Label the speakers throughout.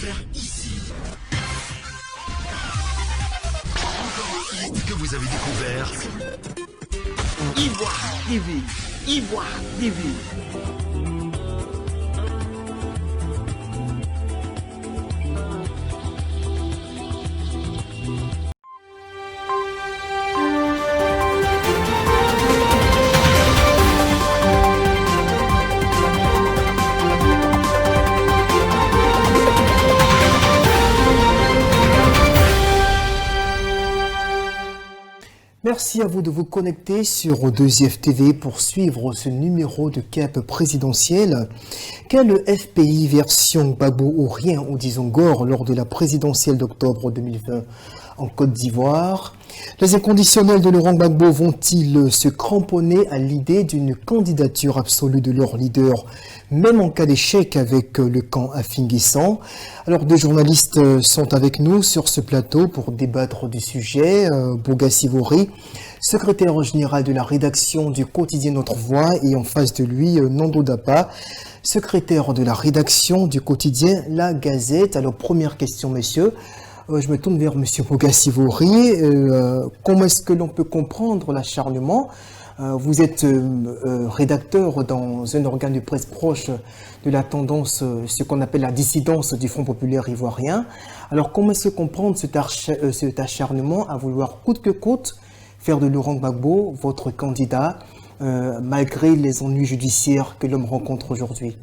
Speaker 1: faire ici? Encore un hit que vous avez découvert. Ivoire TV. Ivoire TV.
Speaker 2: Merci à vous de vous connecter sur 2IF TV pour suivre ce numéro de Cap présidentiel. Quel le FPI version Gbagbo ou rien, ou disons Gore, lors de la présidentielle d'octobre 2020 en Côte d'Ivoire? Les inconditionnels de Laurent Gbagbo vont-ils se cramponner à l'idée d'une candidature absolue de leur leader, même en cas d'échec avec le camp Afin-Guessan? Alors, deux journalistes sont avec nous sur ce plateau pour débattre du sujet. Bouga Sivori, secrétaire général de la rédaction du quotidien Notre Voix, et en face de lui, Nando Dapa, secrétaire de la rédaction du quotidien La Gazette. Alors, première question, messieurs. Je me tourne vers M. Bouga Sivori. Comment est-ce que l'on peut comprendre l'acharnement? Vous êtes rédacteur dans un organe de presse proche de la tendance, ce qu'on appelle la dissidence du Front populaire ivoirien. Alors, comment est-ce que comprendre cet acharnement à vouloir coûte que coûte faire de Laurent Gbagbo votre candidat, malgré les ennuis judiciaires que l'homme rencontre aujourd'hui?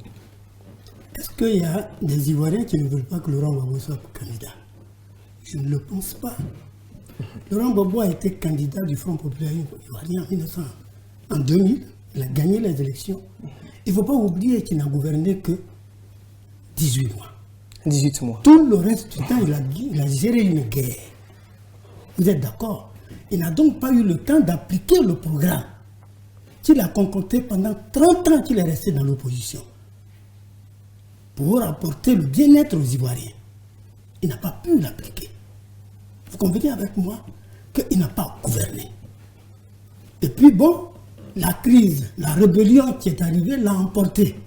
Speaker 3: Est-ce qu'il y a des Ivoiriens qui ne veulent pas que Laurent Gbagbo soit candidat? Je ne le pense pas. Laurent Gbagbo a été candidat du Front populaire ivoirien en 2000. Il a gagné les élections. Il ne faut pas oublier qu'il n'a gouverné que 18 mois.
Speaker 2: 18 mois.
Speaker 3: Tout le reste du temps, il a géré une guerre. Vous êtes d'accord? Il n'a donc pas eu le temps d'appliquer le programme qu'il a concocté pendant 30 ans qu'il est resté dans l'opposition pour apporter le bien-être aux Ivoiriens. Il n'a pas pu l'appliquer. Vous convenez avec moi qu'il n'a pas gouverné. Et puis bon, la crise, la rébellion qui est arrivée l'a emporté.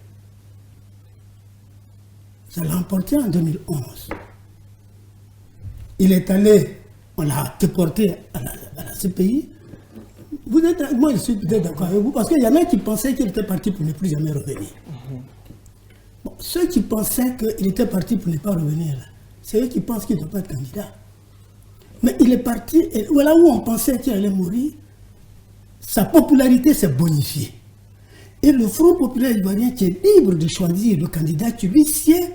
Speaker 3: Ça l'a emporté en 2011. Il est allé, on l'a déporté à la CPI. Moi je suis peut-être d'accord avec vous, parce qu'il y en a qui pensaient qu'il était parti pour ne plus jamais revenir. Bon, ceux qui pensaient qu'il était parti pour ne pas revenir, c'est eux qui pensent qu'il ne doit pas être candidat. Mais il est parti, et voilà où on pensait qu'il allait mourir, sa popularité s'est bonifiée. Et le Front populaire ivoirien, qui est libre de choisir le candidat qui lui sied,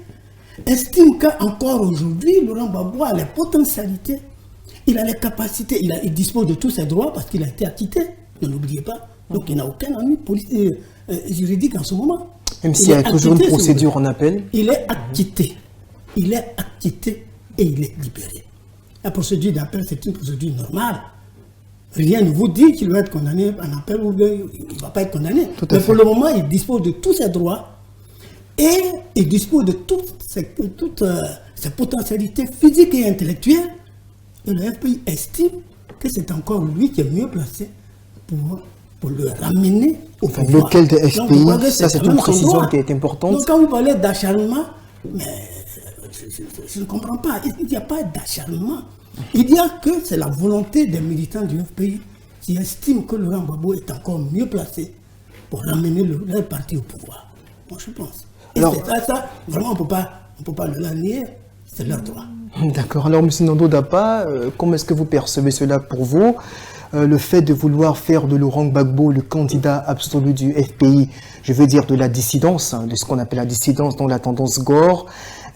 Speaker 3: estime qu'encore aujourd'hui, Laurent Gbagbo a les potentialités, il a les capacités, il dispose de tous ses droits parce qu'il a été acquitté, ne l'oubliez pas. Donc il n'a aucun ami juridique en ce moment.
Speaker 2: Même s'il y a toujours une procédure en appel.
Speaker 3: Il est acquitté. Il est acquitté et il est libéré. La procédure d'appel, c'est une procédure normale. Rien ne vous dit qu'il va être condamné en appel ou il ne va pas être condamné. Mais pour le moment, il dispose de tous ses droits et il dispose de toutes ses potentialités physiques et intellectuelles. Et le FPI estime que c'est encore lui qui est mieux placé pour le ramener au pouvoir.
Speaker 2: Lequel de FPI? Ça, c'est une précision qui est importante.
Speaker 3: Donc, quand vous parlez d'acharnement, mais je ne comprends pas. Il n'y a pas d'acharnement. Il y a que c'est la volonté des militants du FPI qui estiment que Laurent Gbagbo est encore mieux placé pour ramener leur parti au pouvoir. Moi, je pense. Et alors, ça, vraiment, on ne peut pas le nier. C'est leur droit.
Speaker 2: D'accord. Alors, M. Nando Dapa, comment est-ce que vous percevez cela pour vous? Le fait de vouloir faire de Laurent Gbagbo le candidat absolu du FPI, je veux dire de la dissidence, de ce qu'on appelle la dissidence dans la tendance Gore,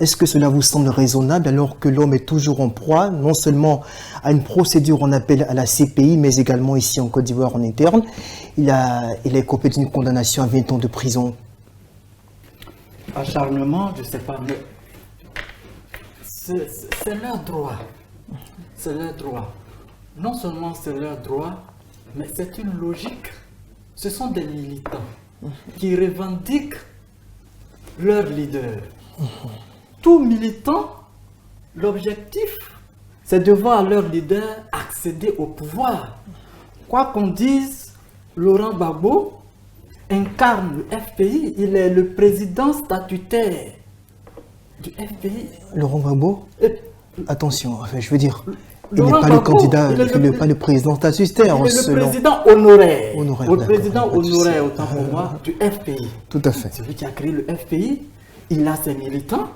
Speaker 2: est-ce que cela vous semble raisonnable alors que l'homme est toujours en proie, non seulement à une procédure en appel à la CPI, mais également ici en Côte d'Ivoire en interne? Il a écopé d'une condamnation à 20 ans de prison.
Speaker 4: Acharnement, je ne sais pas, mais c'est leur droit. C'est leur droit. Non seulement c'est leur droit, mais c'est une logique. Ce sont des militants qui revendiquent leur leader. Tout militant, l'objectif, c'est de voir leur leader accéder au pouvoir. Quoi qu'on dise, Laurent Gbagbo incarne le FPI, il est le président statutaire. du FPI.
Speaker 2: Laurent Gbagbo, attention, enfin, je veux dire, il n'est
Speaker 4: Laurent
Speaker 2: pas le
Speaker 4: Gbagbo,
Speaker 2: candidat,
Speaker 4: il est
Speaker 2: il n'est pas le président statutaire.
Speaker 4: Il est le
Speaker 2: selon-
Speaker 4: président honoraire.
Speaker 2: Honoraire,
Speaker 4: Le
Speaker 2: d'accord,
Speaker 4: président
Speaker 2: pas de souci.
Speaker 4: honoraire, autant pour moi, du FPI.
Speaker 2: Tout à fait.
Speaker 4: Celui qui a créé le FPI, il a ses militants,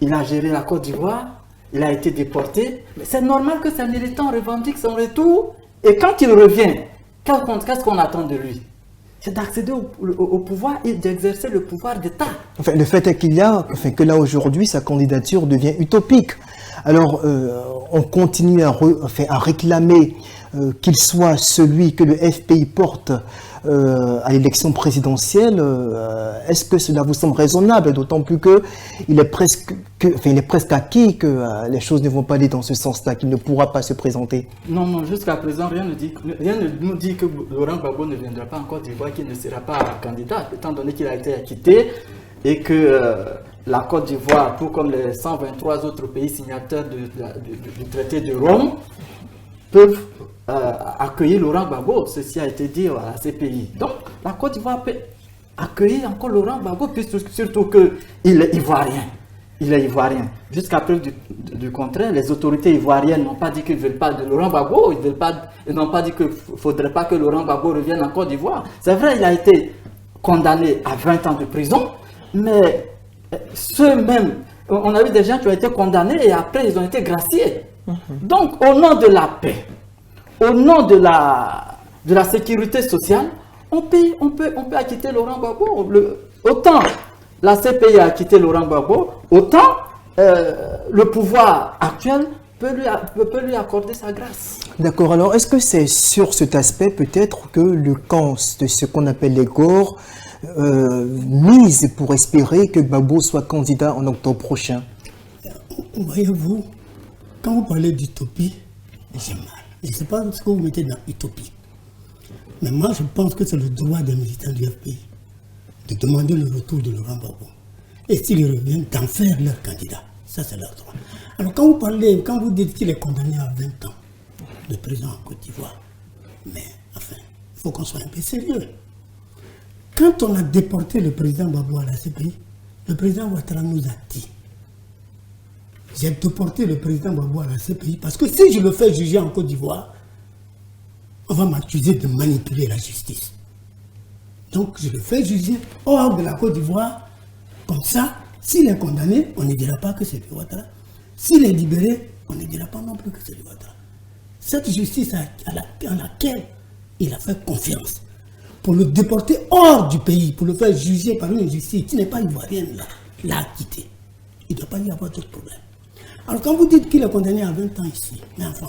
Speaker 4: il a géré la Côte d'Ivoire, il a été déporté. Mais c'est normal que ses militants revendiquent son retour. Et quand il revient, qu'est-ce qu'on attend de lui? C'est d'accéder au pouvoir et d'exercer le pouvoir d'État.
Speaker 2: Enfin, le fait est que là aujourd'hui, sa candidature devient utopique. Alors, on continue à réclamer qu'il soit celui que le FPI porte à l'élection présidentielle. Est-ce que cela vous semble raisonnable? D'autant plus qu'il est presque acquis que les choses ne vont pas aller dans ce sens-là, qu'il ne pourra pas se présenter.
Speaker 4: Non, jusqu'à présent, rien ne nous dit que Laurent Gbagbo ne viendra pas en Côte d'Ivoire, qu'il ne sera pas candidat, étant donné qu'il a été acquitté et que la Côte d'Ivoire, tout comme les 123 autres pays signataires du traité de Rome, peuvent accueillir Laurent Gbagbo. Ceci a été dit à la CPI. Donc, la Côte d'Ivoire peut accueillir encore Laurent Gbagbo, surtout qu'il est ivoirien. Il est ivoirien. Jusqu'à preuve du contraire, les autorités ivoiriennes n'ont pas dit qu'ils ne veulent pas de Laurent Gbagbo. Ils n'ont pas dit qu'il ne faudrait pas que Laurent Gbagbo revienne en Côte d'Ivoire. C'est vrai, il a été condamné à 20 ans de prison, mais ceux-mêmes, on a eu des gens qui ont été condamnés et après ils ont été graciés. Donc, au nom de la paix, au nom de la sécurité sociale, on peut acquitter Laurent Gbagbo. Autant la CPI a acquitté Laurent Gbagbo, autant le pouvoir actuel peut lui accorder sa grâce.
Speaker 2: D'accord, alors est-ce que c'est sur cet aspect peut-être que le camp de ce qu'on appelle les Gor mise pour espérer que Gbagbo soit candidat en octobre prochain?
Speaker 3: Voyez-vous, quand vous parlez d'utopie, j'ai mal. Je ne sais pas ce que vous mettez dans utopie. Mais moi, je pense que c'est le droit des militants du FPI de demander le retour de Laurent Gbagbo. Et s'ils reviennent, d'en faire leur candidat. Ça, c'est leur droit. Alors, quand vous dites qu'il est condamné à 20 ans de prison en Côte d'Ivoire, mais enfin, il faut qu'on soit un peu sérieux. Quand on a déporté le président Gbagbo à la CPI, le président Ouattara nous a dit: j'ai déporté le président Gbagbo à la CPI parce que si je le fais juger en Côte d'Ivoire, on va m'accuser de manipuler la justice. Donc je le fais juger hors de la Côte d'Ivoire. Comme ça, s'il est condamné, on ne dira pas que c'est Ouattara. S'il est libéré, on ne dira pas non plus que c'est Ouattara. Cette justice à laquelle il a fait confiance pour le déporter hors du pays, pour le faire juger par une justice qui n'est pas ivoirienne, l'a acquitté. Il ne doit pas y avoir d'autres problèmes. Alors quand vous dites qu'il est condamné à 20 ans ici, mais enfin,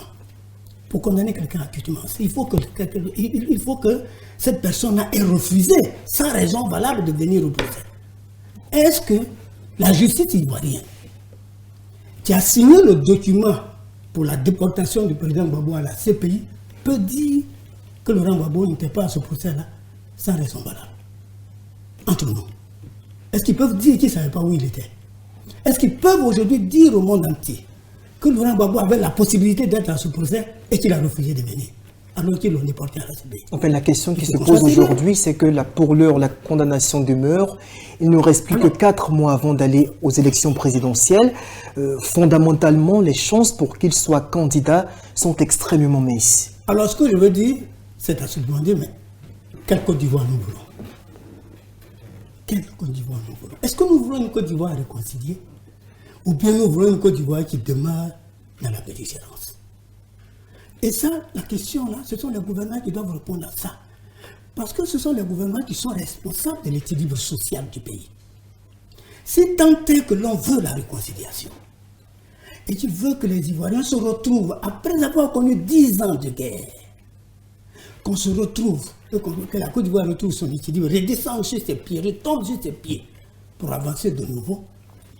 Speaker 3: pour condamner quelqu'un acquittement, il faut que cette personne ait refusé, sans raison valable, de venir au procès. Est-ce que la justice ivoirienne, qui a signé le document pour la déportation du président Gbagbo à la CPI, peut dire que Laurent Gbagbo n'était pas à ce procès-là, sans raison valable? Entre nous. Est-ce qu'ils peuvent dire qu'ils ne savaient pas où il était? Est-ce qu'ils peuvent aujourd'hui dire au monde entier que Laurent Gbagbo avait la possibilité d'être à ce procès et qu'il a refusé de venir, alors qu'ils l'ont déporté à la CPI?
Speaker 2: Enfin, la question qui se pose aujourd'hui, c'est que pour l'heure, la condamnation demeure. Il ne reste plus que 4 mois avant d'aller aux élections présidentielles. Fondamentalement, les chances pour qu'il soit candidat sont extrêmement minces.
Speaker 3: Alors, ce que je veux dire, c'est à se demander, mais quelle Côte d'Ivoire nous voulons? Quelle Côte d'Ivoire nous voulons? Est-ce que nous voulons une Côte d'Ivoire réconciliée? Ou bien nous voulons une Côte d'Ivoire qui demeure dans la belligérance? Et ça, la question là, ce sont les gouvernants qui doivent répondre à ça. Parce que ce sont les gouvernements qui sont responsables de l'équilibre social du pays. Si tant est que l'on veut la réconciliation, et qu'il veut que les Ivoiriens se retrouvent, après avoir connu 10 ans de guerre, qu'on se retrouve, que la Côte d'Ivoire retrouve son équilibre, redescende sur ses pieds, retombe sur ses pieds, pour avancer de nouveau,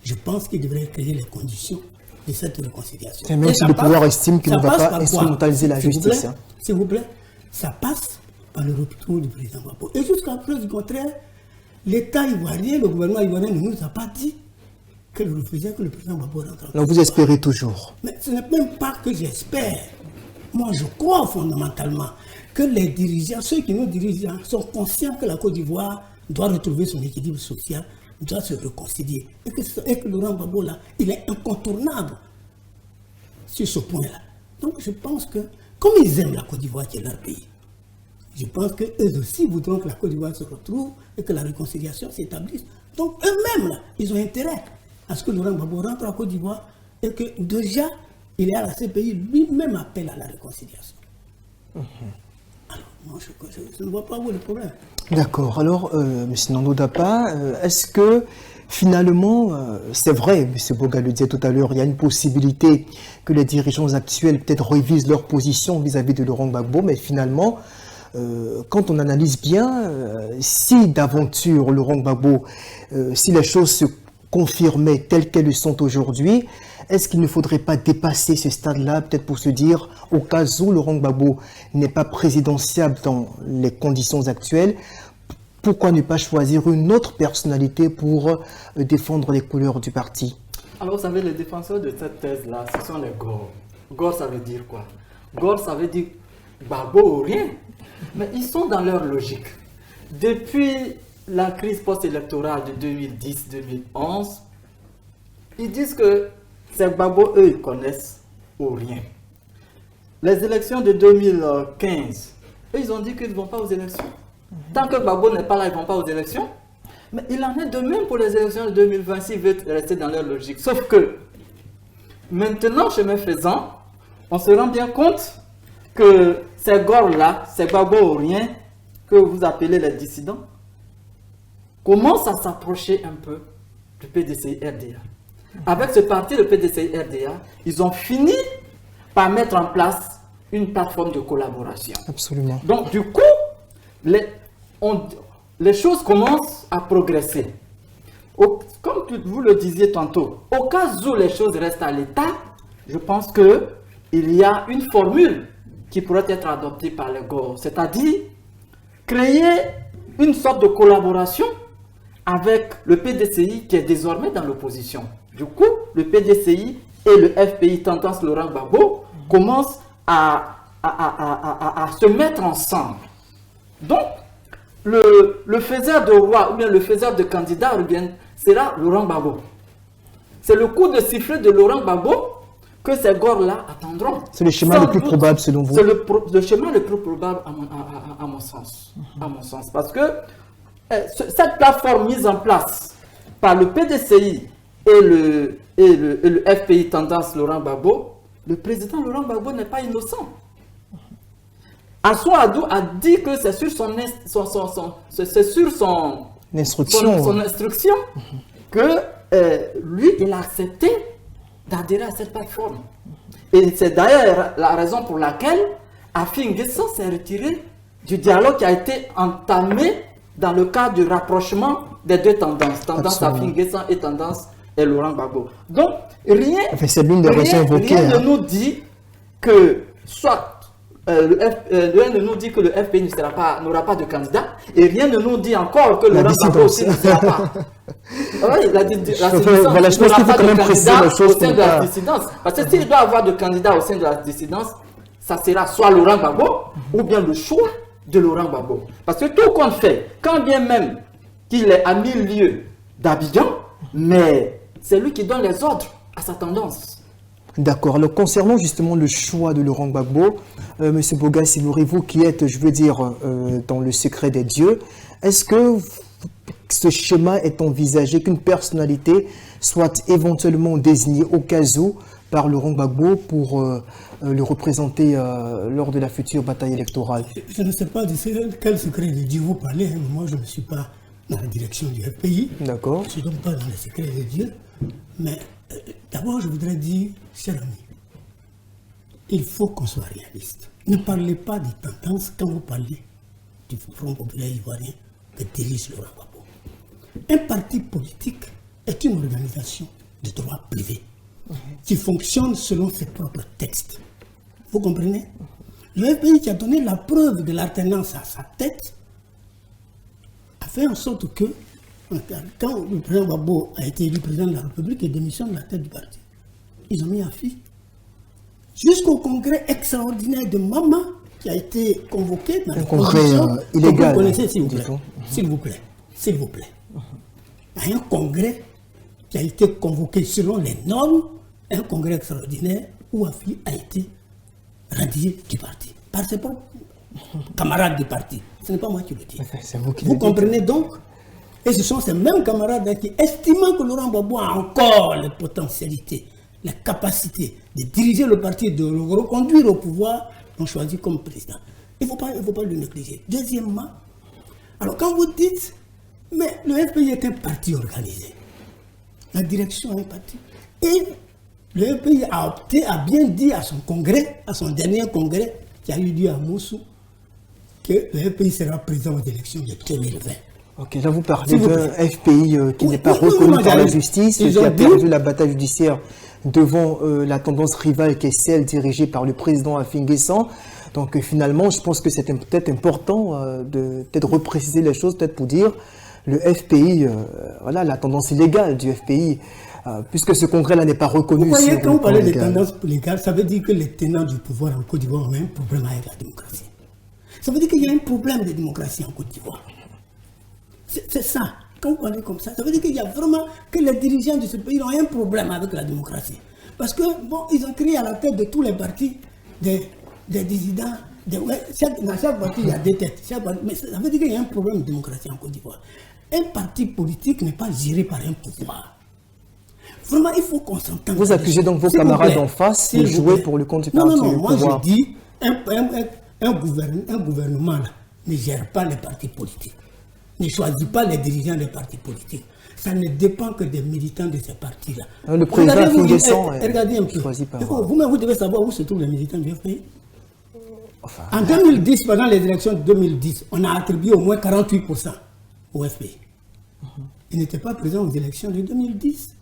Speaker 3: je pense qu'il devrait créer les conditions de cette réconciliation.
Speaker 2: Et même si le pouvoir estime qu'il ne va pas instrumentaliser la justice.
Speaker 3: S'il vous plaît, ça passe par le retour du président Gbagbo. Et jusqu'à preuve du contraire, l'État ivoirien, le gouvernement ivoirien ne nous a pas dit qu'elle refusait que le président Gbagbo rentre.
Speaker 2: Alors vous espérez toujours?
Speaker 3: Mais ce n'est même pas que j'espère. Moi, je crois fondamentalement que les dirigeants, ceux qui nous dirigent, sont conscients que la Côte d'Ivoire doit retrouver son équilibre social doit se réconcilier. Et que Laurent Gbagbo, là, il est incontournable sur ce point-là. Donc je pense que, comme ils aiment la Côte d'Ivoire qui est leur pays, je pense qu'eux aussi voudront que la Côte d'Ivoire se retrouve et que la réconciliation s'établisse. Donc eux-mêmes, là, ils ont intérêt à ce que Laurent Gbagbo rentre en Côte d'Ivoire et que déjà, il est à la CPI, lui-même appelle à la réconciliation. Alors, moi, je ne vois pas où est le problème.
Speaker 2: D'accord. Alors, M. Nando Dapa, est-ce que finalement, c'est vrai, M. Boga le disait tout à l'heure, il y a une possibilité que les dirigeants actuels peut-être révisent leur position vis-à-vis de Laurent Gbagbo, mais finalement, quand on analyse bien, si d'aventure Laurent Gbagbo, si les choses se confirmaient telles qu'elles sont aujourd'hui, est-ce qu'il ne faudrait pas dépasser ce stade-là, peut-être pour se dire, au cas où Laurent Gbagbo n'est pas présidentiable dans les conditions actuelles, pourquoi ne pas choisir une autre personnalité pour défendre les couleurs du parti?
Speaker 4: Alors, vous savez, les défenseurs de cette thèse-là, ce sont les Gor. Gor, ça veut dire quoi? Gor, ça veut dire Gbagbo ou rien. Mais ils sont dans leur logique. Depuis la crise post-électorale de 2010-2011, ils disent que c'est Gbagbo, eux, ils connaissent ou rien. Les élections de 2015, eux, ils ont dit qu'ils ne vont pas aux élections. Tant que Gbagbo n'est pas là, ils ne vont pas aux élections. Mais il en est de même pour les élections de 2020 s'ils veulent rester dans leur logique. Sauf que, maintenant, chemin faisant, on se rend bien compte que ces gars-là, ces Gbagbo ou rien, que vous appelez les dissidents, commencent à s'approcher un peu du PDCI-RDA. Avec ce parti, le PDCI-RDA, ils ont fini par mettre en place une plateforme de collaboration.
Speaker 2: Absolument.
Speaker 4: Donc, du coup, les choses commencent à progresser. Comme vous le disiez tantôt, au cas où les choses restent à l'état, je pense qu'il y a une formule qui pourrait être adoptée par les GOR, c'est-à-dire créer une sorte de collaboration avec le PDCI qui est désormais dans l'opposition. Du coup, le PDCI et le FPI Tendance Laurent Gbagbo commencent à se mettre ensemble. Donc, le faiseur de roi ou bien le faiseur de candidat sera Laurent Gbagbo. C'est le coup de sifflet de Laurent Gbagbo que ces gors-là attendront.
Speaker 2: C'est le schéma le plus probable selon vous?
Speaker 4: C'est le schéma le plus probable à mon sens. Parce que cette plateforme mise en place par le PDCI et le FPI Tendance Laurent Gbagbo, le président Laurent Gbagbo n'est pas innocent. Assou Adou a dit que c'est sur son instruction que lui, il a accepté d'adhérer à cette plateforme. Et c'est d'ailleurs la raison pour laquelle Afi N'Guessan s'est retiré du dialogue qui a été entamé dans le cadre du rapprochement des deux tendances. Tendance Afi N'Guessan et tendance et Laurent Gbagbo. Donc, rien ne nous dit que soit rien ne nous dit que le FPI n'aura pas de candidat, et rien ne nous dit encore que Laurent Gbagbo aussi ne sera pas. La dissidence n'aura pas de candidat au sein de la dissidence. Parce que s'il doit avoir de candidat au sein de la dissidence, ça sera soit Laurent Gbagbo ou bien le choix de Laurent Gbagbo. Parce que tout compte fait, quand bien même qu'il est à 1000 lieues d'Abidjan, mais c'est lui qui donne les ordres à sa tendance.
Speaker 2: D'accord. Alors, concernant justement le choix de Laurent Gbagbo, M. Boga Sivori, vous qui êtes, je veux dire, dans le secret des dieux, est-ce que ce schéma est envisagé qu'une personnalité soit éventuellement désignée au cas où par Laurent Gbagbo pour le représenter lors de la future bataille électorale?
Speaker 3: Je ne sais pas de quel secret de Dieu vous parlez. Hein. Moi, je ne suis pas dans la direction du FPI. D'accord. Je ne suis donc pas dans les secrets de Dieu. Mais d'abord, je voudrais dire, cher ami, il faut qu'on soit réaliste. Ne parlez pas des tendances quand vous parlez du Front populaire ivoirien que dirige Laurent Gbagbo. Un parti politique est une organisation de droit privé qui fonctionne selon ses propres textes. Vous comprenez? Le FPI qui a donné la preuve de l'alternance à sa tête a fait en sorte que quand le président Gbagbo a été élu président de la République et démissionne de la tête du parti, ils ont mis Afi jusqu'au congrès extraordinaire de Mama qui a été convoqué dans le
Speaker 2: congrès illégal.
Speaker 3: Vous connaissez, s'il vous plaît. S'il vous plaît. à un congrès qui a été convoqué selon les normes, un congrès extraordinaire où Afi a été radié du parti par ses propres camarades du parti. Ce n'est pas moi qui le dis. Vous comprenez donc? Et ce sont ces mêmes camarades qui, estimant que Laurent Gbagbo a encore les potentialités, les capacités de diriger le parti, de le reconduire au pouvoir, l'ont choisi comme président. Il ne faut pas le négliger. Deuxièmement, alors quand vous dites, mais le FPI est un parti organisé, la direction est un parti, et le FPI a opté, a bien dit à son congrès, à son dernier congrès, qui a eu lieu à Moussou, que le FPI sera présent aux élections de 2020.
Speaker 2: Ok, là vous parlez d'un FPI qui n'est pas reconnu par la justice, qui a perdu la bataille judiciaire devant la tendance rivale qui est celle dirigée par le président Affi N'Guessan. Donc finalement, je pense que c'est peut-être important de peut-être repréciser les choses, peut-être pour dire le FPI, voilà, la tendance illégale du FPI, puisque ce congrès-là n'est pas reconnu.
Speaker 3: Vous voyez, quand vous parlez de tendance légale, ça veut dire que les tenants du pouvoir en Côte d'Ivoire ont un problème avec la démocratie. Ça veut dire qu'il y a un problème de démocratie en Côte d'Ivoire. C'est ça. Quand vous parlez comme ça veut dire qu'il y a vraiment que les dirigeants de ce pays ont un problème avec la démocratie. Parce que, bon, ils ont créé à la tête de tous les partis des dissidents. Dans chaque parti, il y a des têtes. Mais ça veut dire qu'il y a un problème de démocratie en Côte d'Ivoire. Un parti politique n'est pas géré par un pouvoir. Vraiment, il faut qu'on s'entende.
Speaker 2: Vous accusez donc vos camarades en face de jouer pour le compte du parti.
Speaker 3: Non, moi je dis, un gouvernement là, ne gère pas les partis politiques. Ne choisit pas les dirigeants des partis politiques. Ça ne dépend que des militants de ces partis-là.
Speaker 2: Le président Affi N'Guessan
Speaker 3: regardez un peu.
Speaker 2: Choisi par
Speaker 3: vous devez savoir où se trouvent les militants du FPI. En 2010, pendant les élections de 2010, on a attribué au moins 48% au FPI. Il n'était pas présent aux élections de 2010.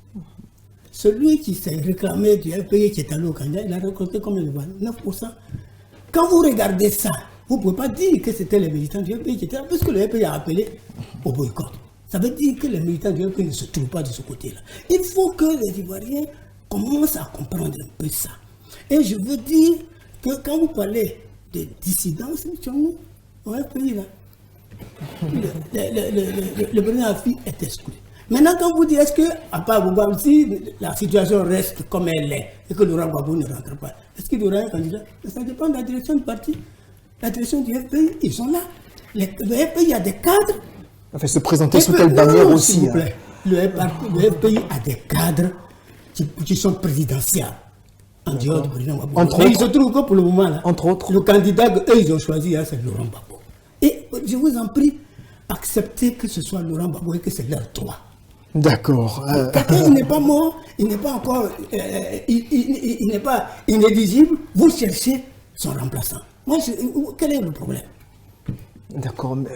Speaker 3: Celui qui s'est réclamé du FPI, qui est allé au candidat, il a récolté combien de voix? 9%. Quand vous regardez ça, vous ne pouvez pas dire que c'était les militants du FPI qui étaient là, parce que le FPI a appelé au boycott. Ça veut dire que les militants du FPI ne se trouvent pas de ce côté-là. Il faut que les Ivoiriens commencent à comprendre un peu ça. Et je veux dire que quand vous parlez de dissidence, au FPI, là, le président Affi est exclu. Maintenant, quand vous dites, est-ce que, à part Bouba, si la situation reste comme elle est, et que Laurent Gbagbo ne rentre pas, est-ce qu'il y aura un candidat? Ça dépend de la direction du parti. La direction du FPI, ils sont là. Le FPI, il y a des cadres.
Speaker 2: Enfin, se présenter sous telle bannière aussi.
Speaker 3: S'il vous plaît. Le FPI a des cadres qui sont présidentiels. En dehors du président Gbagbo. Mais il se trouve que pour le moment, là,
Speaker 2: entre autres,
Speaker 3: le candidat qu'eux, ils ont choisi, c'est Laurent Gbagbo. Et je vous en prie, acceptez que ce soit Laurent Gbagbo et que c'est leur droit.
Speaker 2: D'accord.
Speaker 3: Quelqu'un n'est pas mort, il n'est pas encore, il n'est pas inéligible, vous cherchez son remplaçant. Moi, quel est le problème?
Speaker 2: D'accord, mais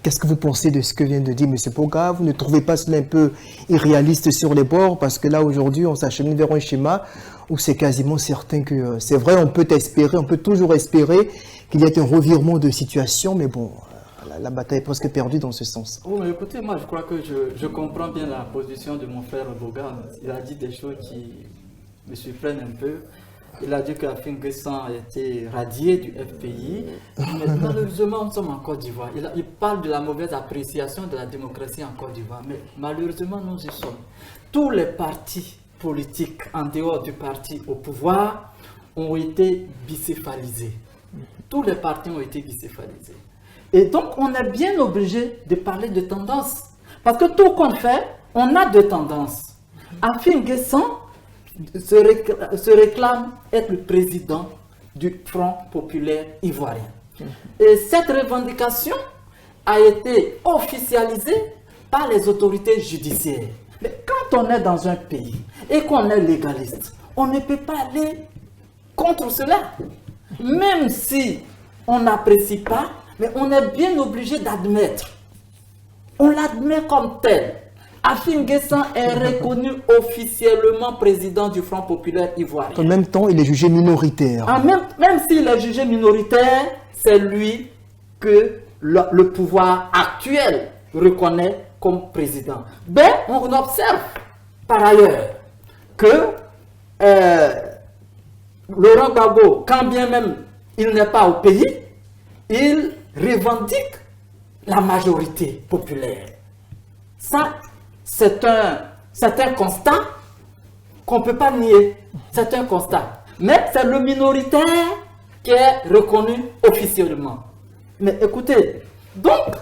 Speaker 2: qu'est-ce que vous pensez de ce que vient de dire M. Poga? Vous ne trouvez pas cela un peu irréaliste sur les bords? Parce que là, aujourd'hui, on s'achemine vers un schéma où c'est quasiment certain que c'est vrai, on peut espérer, on peut toujours espérer qu'il y ait un revirement de situation, mais bon, la bataille est presque perdue dans ce sens.
Speaker 4: Oh, mais écoutez, moi, je crois que je comprends bien la position de mon frère Boga. Il a dit des choses qui me surprennent un peu. Il a dit qu'Affi N'Guessan a été radié du FPI. Mais malheureusement, nous sommes en Côte d'Ivoire. Il parle de la mauvaise appréciation de la démocratie en Côte d'Ivoire. Mais malheureusement, nous y sommes. Tous les partis politiques, en dehors du parti au pouvoir, ont été bicéphalisés. Tous les partis ont été bicéphalisés. Et donc, on est bien obligé de parler de tendance. Parce que tout qu'on fait, on a deux tendances. Affi N'Guessan se réclame être le président du Front populaire ivoirien. Et cette revendication a été officialisée par les autorités judiciaires. Mais quand on est dans un pays et qu'on est légaliste, on ne peut pas aller contre cela. Même si on n'apprécie pas, mais on est bien obligé d'admettre. On l'admet comme tel. Affi N'Guessan est reconnu officiellement président du Front populaire ivoirien.
Speaker 2: En même temps, il est jugé minoritaire.
Speaker 4: Même s'il est jugé minoritaire, c'est lui que le pouvoir actuel reconnaît comme président. Mais on observe par ailleurs que Laurent Gbagbo, quand bien même il n'est pas au pays, il revendique la majorité populaire. Ça, c'est un constat qu'on ne peut pas nier. C'est un constat. Mais c'est le minoritaire qui est reconnu officiellement. Mais écoutez, donc,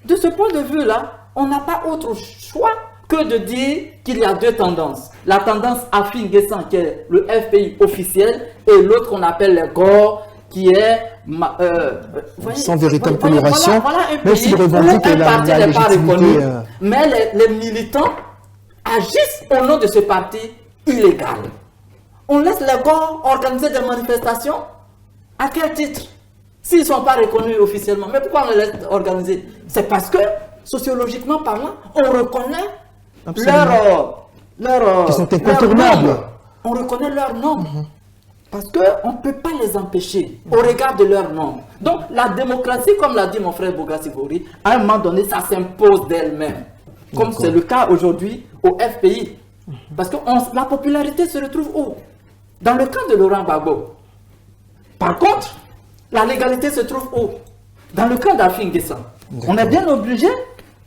Speaker 4: de ce point de vue-là, on n'a pas autre choix que de dire qu'il y a deux tendances. La tendance Afin-Guessan, qui est le FPI officiel, et l'autre qu'on appelle les GOR, qui est
Speaker 2: sans véritable coloration,
Speaker 4: voilà un
Speaker 2: même s'il revendique
Speaker 4: un parti n'est pas reconnu,
Speaker 2: légitimité.
Speaker 4: Mais les militants agissent au nom de ce parti illégal. On laisse les GOR organiser des manifestations. À quel titre? S'ils ne sont pas reconnus officiellement. Mais pourquoi on les laisse organiser? C'est parce que, sociologiquement parlant, on reconnaît
Speaker 2: Ils sont incontournables.
Speaker 4: On reconnaît leur nombre. Parce qu'on ne peut pas les empêcher au regard de leur nombre. Donc la démocratie, comme l'a dit mon frère Boga-Sivori, à un moment donné, ça s'impose d'elle-même. Comme c'est le cas aujourd'hui au FPI. Parce que la popularité se retrouve où? Dans le camp de Laurent Gbagbo. Par contre, la légalité se trouve où? Dans le camp d'Afin-Guessan. On est bien obligé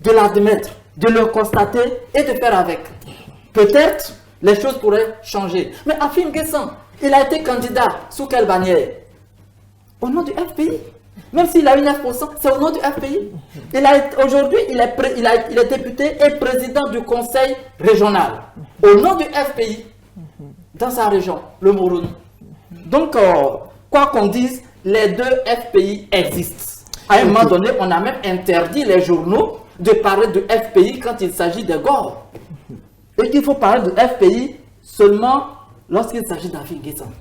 Speaker 4: de l'admettre, de le constater et de faire avec. Peut-être les choses pourraient changer. Mais Afin-Guessan, il a été candidat sous quelle bannière? Au nom du FPI. Même s'il a eu 9%, c'est au nom du FPI. Aujourd'hui, il est député et président du conseil régional. Au nom du FPI, dans sa région, le Morouni. Donc, quoi qu'on dise, les deux FPI existent. À un moment donné, on a même interdit les journaux de parler de FPI quand il s'agit des GOR. Et qu'il faut parler de FPI seulement lorsqu'il s'agit d'Afin-Guessan.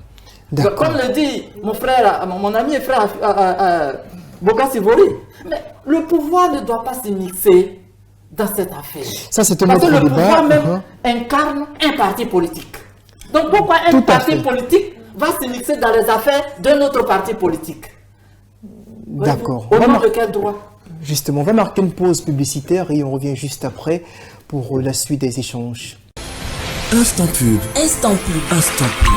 Speaker 4: Comme le dit mon ami et frère Boga-Sivori, mais le pouvoir ne doit pas s'immiscer dans cette affaire.
Speaker 2: Ça, c'est
Speaker 4: parce que le pouvoir même incarne un parti politique. Donc pourquoi un parti politique va s'immiscer dans les affaires d'un autre parti politique?
Speaker 2: D'accord.
Speaker 4: Au nom de quel droit?
Speaker 2: Justement, on va marquer une pause publicitaire et on revient juste après pour la suite des échanges.
Speaker 1: Instant pub.
Speaker 5: Instant pub.
Speaker 1: Instant pub.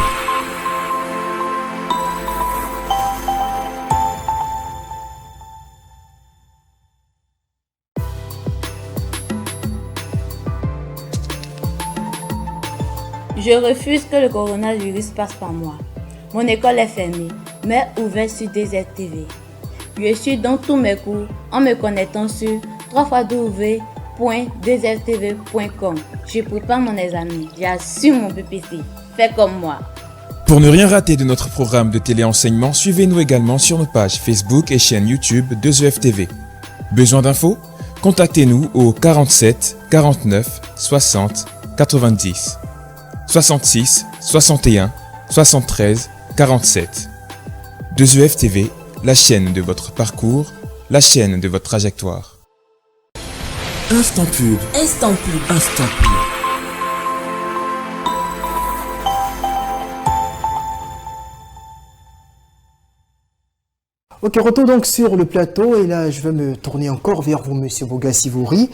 Speaker 5: Je refuse que le coronavirus passe par moi. Mon école est fermée, mais ouverte sur Désert TV. Je suis dans tous mes cours en me connectant sur www.deserttv.com. Je prépare mon examen, j'assume mon PPC. Fais comme moi.
Speaker 6: Pour ne rien rater de notre programme de téléenseignement, suivez-nous également sur nos pages Facebook et chaîne YouTube 2EFTV. Besoin d'infos? Contactez-nous au 47 49 60 90 66 61 73 47. 2EFTV, la chaîne de votre parcours, la chaîne de votre trajectoire.
Speaker 1: Instant pub.
Speaker 5: Instant pub.
Speaker 1: Instant pub.
Speaker 2: Ok, retour donc sur le plateau et là je vais me tourner encore vers vous, monsieur Boga-Sivori.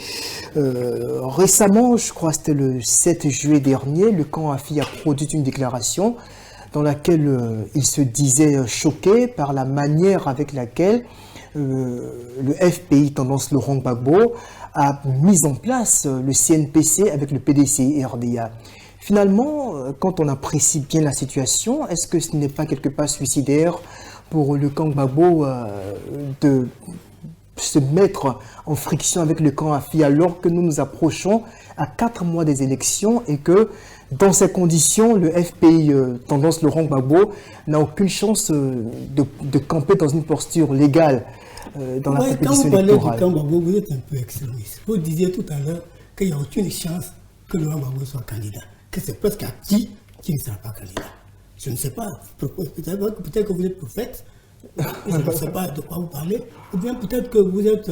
Speaker 2: Récemment, je crois que c'était le 7 juillet dernier, le camp AFI a produit une déclaration dans laquelle il se disait choqué par la manière avec laquelle le FPI, tendance Laurent Gbagbo, a mis en place le CNPC avec le PDC et RDA. Finalement, quand on apprécie bien la situation, est-ce que ce n'est pas quelque part suicidaire pour le camp Gbagbo de se mettre en friction avec le camp AFI alors que nous nous approchons à 4 mois des élections et que dans ces conditions, le FPI, tendance Laurent Gbagbo, n'a aucune chance de camper dans une posture légale dans la compétition électorale.
Speaker 3: Quand vous parlez du camp Gbagbo, vous êtes un peu extrémiste. Vous disiez tout à l'heure qu'il n'y a aucune chance que Laurent Gbagbo soit candidat, que c'est presque acquis qu'il ne sera pas candidat. Je ne sais pas, peut-être que vous êtes prophète, je ne sais pas de quoi vous parlez, ou bien peut-être que vous êtes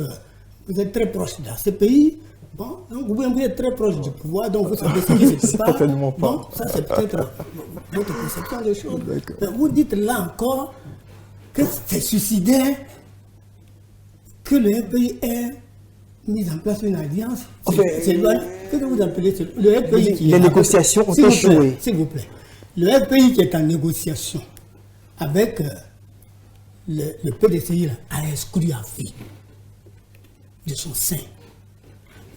Speaker 3: très proche de ce pays, bon, donc vous êtes très proche du pouvoir, donc vous savez ce qui se passe.
Speaker 2: Certainement pas.
Speaker 3: Bon, ça c'est peut-être votre conception des choses. Mais vous dites là encore que c'est suicidaire que le FPI ait mis en place une alliance. Que vous appelez le FPI qui
Speaker 2: les négociations ont échoué.
Speaker 3: S'il vous plaît. Le FPI qui est en négociation avec le PDCI a exclu AFI de son sein.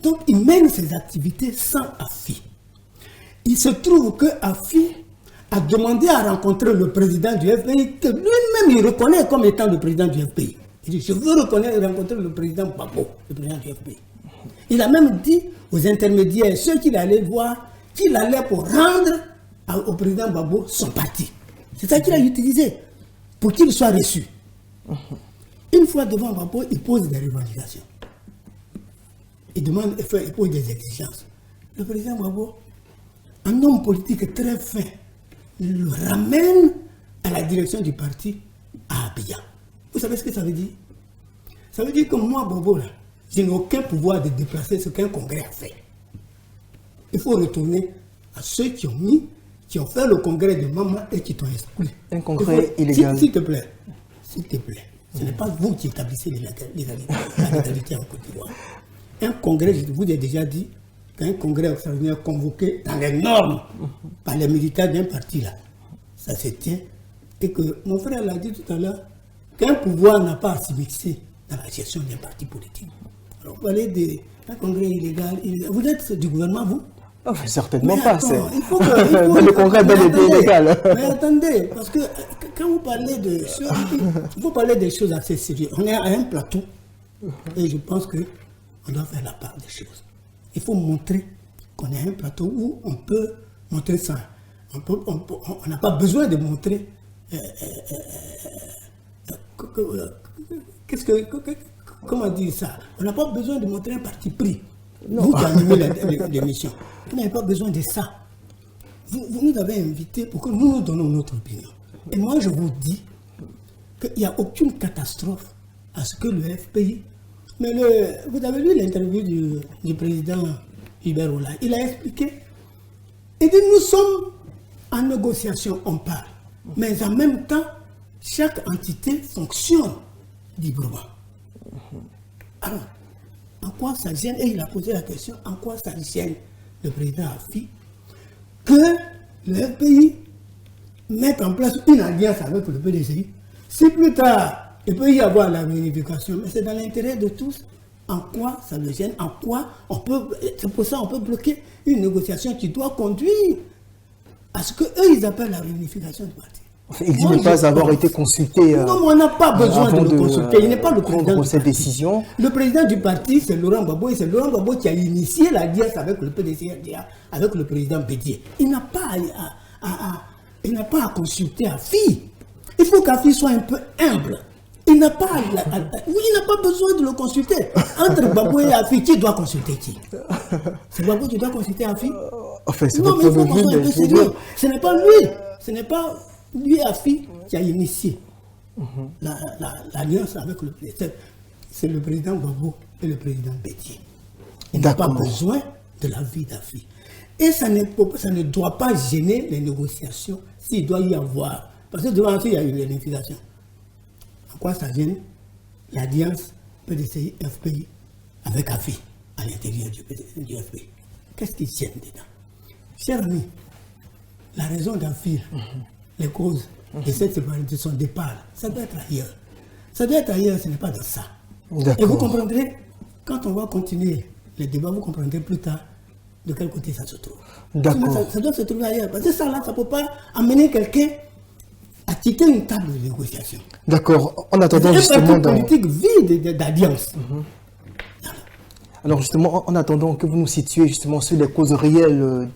Speaker 3: Donc, il mène ses activités sans AFI. Il se trouve que AFI a demandé à rencontrer le président du FPI, que lui-même il reconnaît comme étant le président du FPI. Il dit, je veux rencontrer le président Gbagbo, le président du FPI. Il a même dit aux intermédiaires, ceux qu'il allait voir, qu'il allait pour rendre au président Gbagbo son parti. C'est ça qu'il a utilisé pour qu'il soit reçu. Une fois devant Gbagbo, il pose des revendications. Il demande, il pose des exigences. Le président Gbagbo, un homme politique très fin, le ramène à la direction du parti à Abidjan. Vous savez ce que ça veut dire? Ça veut dire que moi, Gbagbo, là, je n'ai aucun pouvoir de déplacer ce qu'un congrès a fait. Il faut retourner à ceux qui ont fait le congrès de Mama et qui t'ont exclu.
Speaker 2: Un congrès illégal.
Speaker 3: S'il te plaît, ce n'est pas vous qui établissez la légalité en Côte d'Ivoire. Un congrès, je vous ai déjà dit, qu'un congrès extraordinaire convoqué dans les normes par les militaires d'un parti là, ça se tient. Et que mon frère l'a dit tout à l'heure, qu'un pouvoir n'a pas à s'y mixer dans la gestion d'un parti politique. Alors vous parlez d'un congrès illégal. Vous êtes du gouvernement, vous?
Speaker 2: Oh, certainement
Speaker 3: mais
Speaker 2: pas.
Speaker 3: Attends, il faut
Speaker 2: le congrès bel été illégal.
Speaker 3: Mais attendez, parce que quand vous parlez de choses, il faut parler des choses assez sérieuses. On est à un plateau et je pense qu'on doit faire la part des choses. Il faut montrer qu'on est à un plateau où on peut montrer ça. On n'a pas besoin de montrer comment dire ça? On n'a pas besoin de montrer un parti pris. Non. Vous qui animez l'émission, vous n'avez pas besoin de ça. Vous nous avez invités pour que nous nous donnons notre opinion. Et moi, je vous dis qu'il n'y a aucune catastrophe à ce que le FPI... Mais vous avez lu l'interview du président Hubert Ola. Il a expliqué. Il dit, nous sommes en négociation, on parle. Mais en même temps, chaque entité fonctionne librement. Alors, en quoi ça gêne, et il a posé la question, en quoi ça gêne le président AFI que le FPI mette en place une alliance avec le PDCI? Si plus tard, il peut y avoir la réunification, mais c'est dans l'intérêt de tous. En quoi ça le gêne? En quoi on peut... C'est pour ça qu'on peut bloquer une négociation qui doit conduire à ce qu'eux, ils appellent la réunification du parti.
Speaker 2: Il dit ne pas avoir été consulté.
Speaker 3: Non, on n'a pas besoin de le consulter. Il n'est pas le président de
Speaker 2: cette décision.
Speaker 3: Le président du parti, c'est Laurent Gbagbo, et c'est Laurent Gbagbo qui a initié l'alliance avec le PDC, avec le président Bédié. Il n'a pas à consulter AFI. Il faut qu'AFI soit un peu humble. Il n'a pas besoin de le consulter. Entre Gbagbo et AFI, qui doit consulter qui? C'est Gbagbo qui doit consulter AFI?
Speaker 2: Enfin,
Speaker 3: non, mais il faut qu'on soit un peu sérieux. Ce n'est pas lui. Ce n'est pas lui, AFI, qui a initié l'alliance avec le président. C'est le président Gbagbo et le président Bédié. Il n'a pas besoin de l'avis d'AFI. Et ça ne doit pas gêner les négociations s'il doit y avoir. Parce que devant ça, il y a une réunification. En quoi ça gêne l'alliance PDCI-FPI avec AFI à l'intérieur du FPI? Qu'est-ce qui gêne dedans? Chers amis, la raison d'AFI, les causes de cette séparation, de son départ, ça doit être ailleurs. Ça doit être ailleurs, ce n'est pas dans ça. Et vous comprendrez, quand on va continuer les débats, vous comprendrez plus tard de quel côté ça se trouve. Ça doit se trouver ailleurs. Parce que ça, là, ça ne peut pas amener quelqu'un à quitter une table de négociation.
Speaker 2: D'accord. En attendant justement...
Speaker 3: Un parti politique vide d'alliance.
Speaker 2: Alors justement, en attendant que vous nous situiez justement sur les causes réelles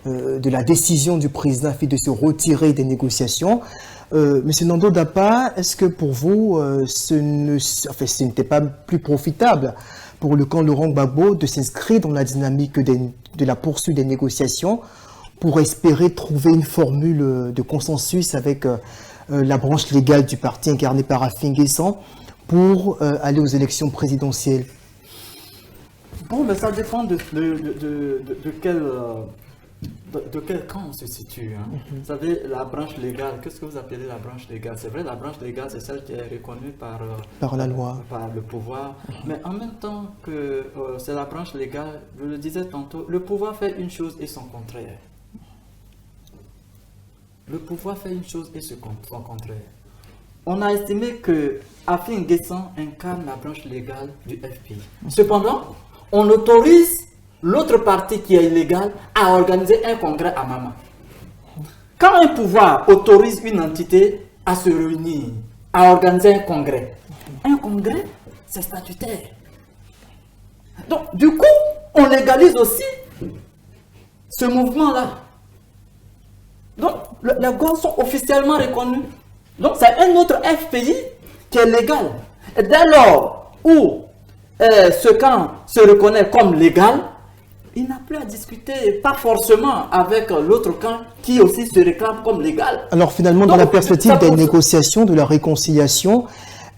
Speaker 2: de la décision du président AFI de se retirer des négociations, Monsieur Nando Dapa, est-ce que pour vous, ce n'était pas plus profitable pour le camp Laurent Gbagbo de s'inscrire dans la dynamique de la poursuite des négociations pour espérer trouver une formule de consensus avec la branche légale du parti incarné par Afin Guessan pour aller aux élections présidentielles?
Speaker 4: Bon, mais ça dépend de quel camp on se situe. Hein. Vous savez, la branche légale, qu'est-ce que vous appelez la branche légale? C'est vrai, la branche légale, c'est celle qui est reconnue par
Speaker 2: la loi,
Speaker 4: par le pouvoir. Mais en même temps que c'est la branche légale, je le disais tantôt, le pouvoir fait une chose et son contraire. Le pouvoir fait une chose et son contraire. On a estimé que Afin Guessan incarne la branche légale du FPI. Cependant, on autorise l'autre parti qui est illégal à organiser un congrès à Mama. Quand un pouvoir autorise une entité à se réunir, à organiser un congrès, c'est statutaire. Donc, du coup, on légalise aussi ce mouvement-là. Donc, les gosses sont officiellement reconnus. Donc, c'est un autre FPI qui est légal. Et dès lors où ce camp se reconnaît comme légal, il n'a plus à discuter, pas forcément avec l'autre camp qui aussi se réclame comme légal.
Speaker 2: Alors finalement, dans la perspective des négociations, de la réconciliation,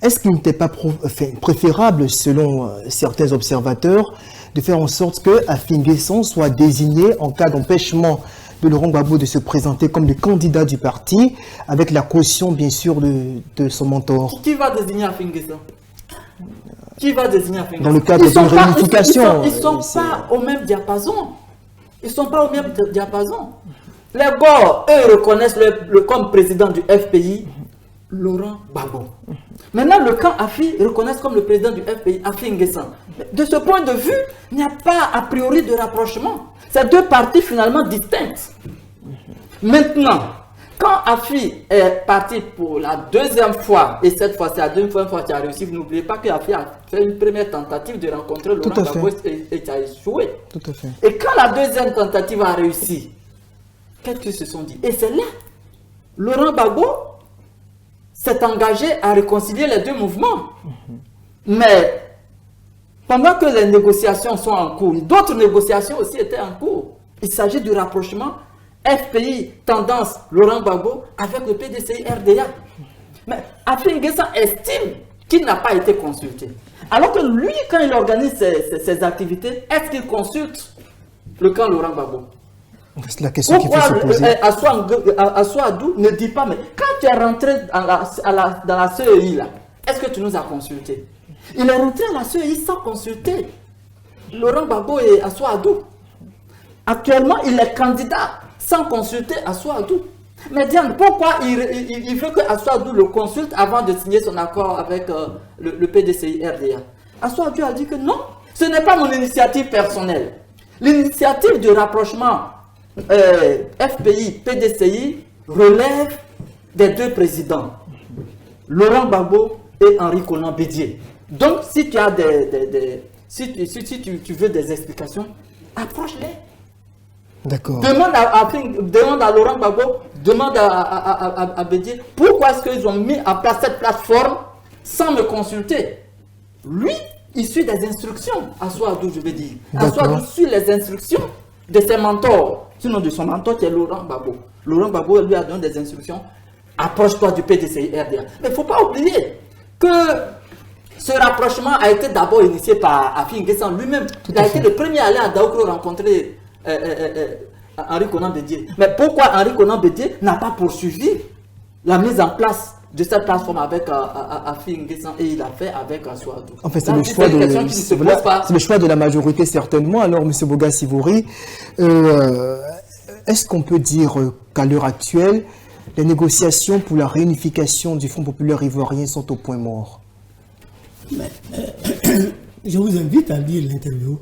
Speaker 2: est-ce qu'il n'était pas préférable, selon certains observateurs, de faire en sorte que Afin Guesson soit désigné en cas d'empêchement de Laurent Gbagbo de se présenter comme le candidat du parti, avec la caution, bien sûr, de son mentor?
Speaker 4: Qui va désigner Afin Guesson? Qui va désigner Afin Guesson?
Speaker 2: Dans le cadre d'une réunification.
Speaker 4: Ils ne sont pas au même diapason. Ils ne sont pas au même diapason. Les gars, eux, reconnaissent comme président du FPI Laurent Gbagbo. Maintenant, le camp Afi reconnaissent comme le président du FPI Afin Guesson. De ce point de vue, il n'y a pas a priori de rapprochement. C'est deux parties finalement distinctes. Maintenant, quand Afi est parti pour la deuxième fois, et cette fois c'est la deuxième fois qu'il a réussi, vous n'oubliez pas qu'Afi a fait une première tentative de rencontrer Laurent Gbagbo et qui a échoué.
Speaker 2: Tout à fait.
Speaker 4: Et quand la deuxième tentative a réussi, qu'est-ce qu'ils se sont dit? Et c'est là, Laurent Gbagbo s'est engagé à réconcilier les deux mouvements. Mais pendant que les négociations sont en cours, d'autres négociations aussi étaient en cours. Il s'agit du rapprochement FPI tendance Laurent Gbagbo avec le PDCI RDA. Mais Afin Guesson estime qu'il n'a pas été consulté. Alors que lui, quand il organise ses activités, est-ce qu'il consulte le camp Laurent Gbagbo?
Speaker 2: C'est la question qu'il faut se poser.
Speaker 4: Assoadou ne dit pas, mais quand tu es rentré dans la CEI, là, est-ce que tu nous as consulté? Il est rentré à la CEI sans consulter Laurent Gbagbo et Assoadou. Actuellement, il est candidat sans consulter Assoadou. Mais Diane, pourquoi il veut que Assoadou le consulte avant de signer son accord avec le PDCI RDA? Assoadou a dit que non, ce n'est pas mon initiative personnelle. L'initiative du rapprochement FPI, PDCI relève des deux présidents, Laurent Gbagbo et Henri Konan Bédié. Donc, si tu as si tu veux des explications, approche-les.
Speaker 2: D'accord.
Speaker 4: Demande à Laurent Gbagbo, demande à Bédié, pourquoi est-ce qu'ils ont mis en place cette plateforme sans me consulter? Lui, il suit des instructions, Assoadou, je veux dire. Assoadou suit les instructions de ses mentors, sinon de son mentor qui est Laurent Gbagbo. Laurent Gbagbo lui a donné des instructions, approche-toi du PDCI RDA. Mais il ne faut pas oublier que ce rapprochement a été d'abord initié par Afin Guesson lui-même. Il a été le premier à aller à Daoukro rencontrer Henri Konan Bédié. Mais pourquoi Henri Konan Bédié n'a pas poursuivi la mise en place de cette plateforme avec Afin Guesson et il a fait avec Assoadou?
Speaker 2: En fait, c'est le choix de la majorité certainement. Alors, M. Boga Sivouri, est-ce qu'on peut dire qu'à l'heure actuelle, les négociations pour la réunification du Front populaire ivoirien sont au point mort?
Speaker 3: Mais, je vous invite à lire l'interview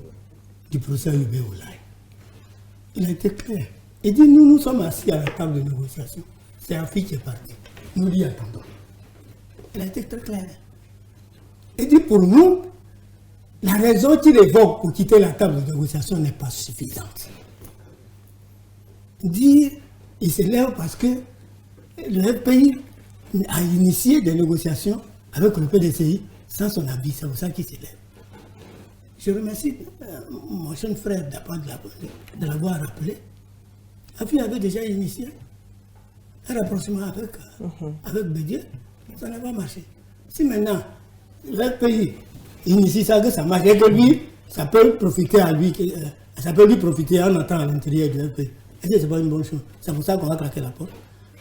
Speaker 3: du professeur Hubert Oulay. Il a été clair. Il dit, nous sommes assis à la table de négociation. C'est Afi qui est parti. Nous l'y attendons. Il a été très clair. Il dit, pour nous, la raison qu'il évoque pour quitter la table de négociation n'est pas suffisante. Dire, il s'élève parce que le FPI a initié des négociations avec le PDCI sans son avis. C'est pour ça qu'il s'élève. Je remercie mon jeune frère de l'avoir rappelé. Afi avait déjà initié un rapprochement avec Bédié. Ça n'a pas marché. Si maintenant, le pays initie ça, que ça marche, et que lui, ça peut profiter à lui, ça peut lui profiter en entend à l'intérieur du pays. Est-ce que ce n'est pas une bonne chose? C'est pour ça qu'on va craquer la porte.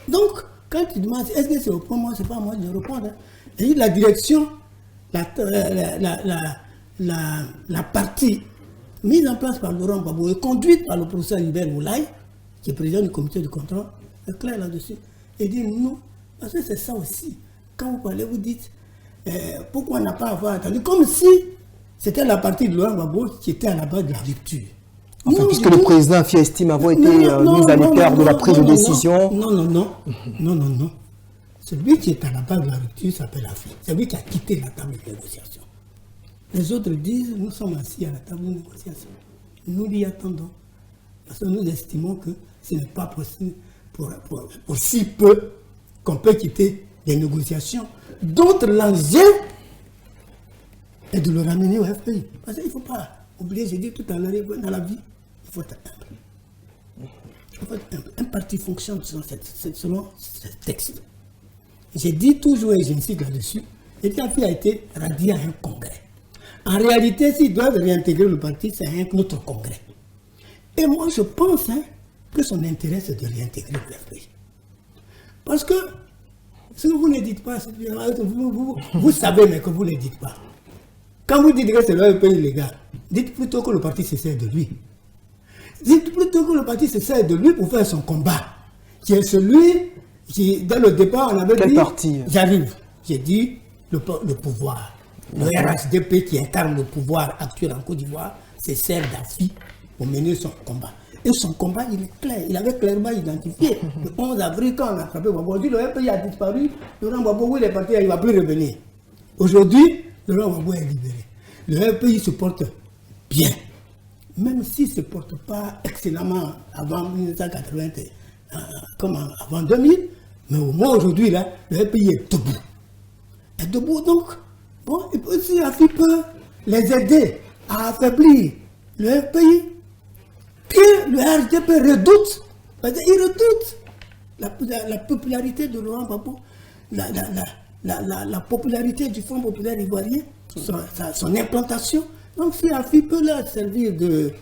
Speaker 3: Donc, quand tu demandes, est-ce que c'est au point, moi, c'est pas à moi de répondre. Et la direction, la partie mise en place par Laurent Gbagbo et conduite par le professeur Hubert Oulay, qui est président du comité de contrôle, est clair là-dessus. Et dit non, parce que c'est ça aussi. Quand vous parlez, vous dites pourquoi on n'a pas à avoir attendu, comme si c'était la partie de Laurent Gbagbo qui était à la base de la rupture.
Speaker 2: Enfin,
Speaker 3: Non,
Speaker 2: puisque
Speaker 3: je
Speaker 2: le
Speaker 3: dis-
Speaker 2: président Affi estime avoir été
Speaker 3: Non,
Speaker 2: mis à
Speaker 3: non,
Speaker 2: l'écart
Speaker 3: non,
Speaker 2: de la
Speaker 3: non,
Speaker 2: prise
Speaker 3: non,
Speaker 2: de
Speaker 3: non,
Speaker 2: décision.
Speaker 3: Non. Celui qui est à la base de la rupture s'appelle Affi. C'est lui qui a quitté la table de négociation. Les autres disent, nous sommes assis à la table de négociation. Nous y attendons. Parce que nous estimons que ce n'est pas possible pour si peu qu'on peut quitter les négociations. D'autres l'enjeu est de le ramener au FPI. Parce qu'il ne faut pas oublier, j'ai dit tout à l'heure, dans la vie, il faut être humble. Il faut être humble. Un parti fonctionne selon ce texte. J'ai dit toujours, et j'insiste là-dessus, et Affi a été radié à un congrès. En réalité, s'ils doivent réintégrer le parti, c'est un autre congrès. Et moi, je pense que son intérêt, c'est de réintégrer le FPI. Parce que, si vous ne dites pas, vous savez, mais que vous ne dites pas. Quand vous dites que c'est le FPI illégal, dites plutôt que le parti se sert de lui. Dites plutôt que le parti se sert de lui pour faire son combat, qui est celui qui, dès le départ, on avait
Speaker 2: Quel
Speaker 3: dit,
Speaker 2: parti?
Speaker 3: J'arrive, j'ai dit le pouvoir. Le RHDP qui incarne le pouvoir actuel en Côte d'Ivoire, c'est celle d'Affi pour mener son combat. Et son combat, il est clair. Il avait clairement identifié. Le 11 avril, quand on a attrapé Gbagbo, on dit le FPI a disparu, Laurent Gbagbo, où il est parti, il ne va plus revenir. Aujourd'hui, Laurent Gbagbo est libéré. Le FPI se porte bien. Même s'il ne se porte pas excellemment avant 1980, comme avant 2000, mais au moins aujourd'hui, là, le FPI est debout. Est debout, donc, bon, il peut aussi peut les aider à affaiblir le FPI que le RHDP redoute. Parce qu'il redoute la popularité de Laurent Gbagbo, la popularité du Front populaire ivoirien, son implantation. Donc si Affi peut là servir de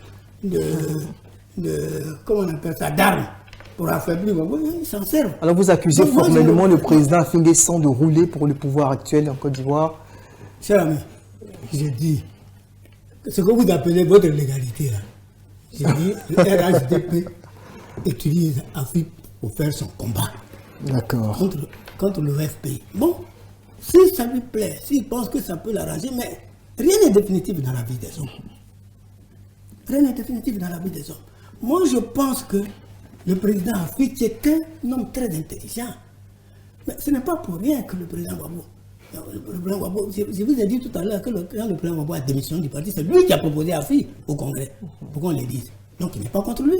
Speaker 3: comment on appelle ça, d'arme pour affaiblir Gbagbo, il s'en sert.
Speaker 2: Alors vous accusez
Speaker 3: Donc, moi,
Speaker 2: formellement le président Affi N'Guessan de rouler pour le pouvoir actuel en Côte d'Ivoire.
Speaker 3: Cher ami, j'ai dit, ce que vous appelez votre légalité là, j'ai dit, le RHDP utilise Affi pour faire son combat.
Speaker 2: D'accord.
Speaker 3: Contre le FPI. Bon, si ça lui plaît, s'il pense que ça peut l'arranger, mais rien n'est définitif dans la vie des hommes. Rien n'est définitif dans la vie des hommes. Moi, je pense que le président Affi est un homme très intelligent. Mais ce n'est pas pour rien que le président Gbagbo, je vous ai dit tout à l'heure que quand le président Gbagbo a démissionné du parti, c'est lui qui a proposé Affi au Congrès, pour qu'on le dise. Donc il n'est pas contre lui.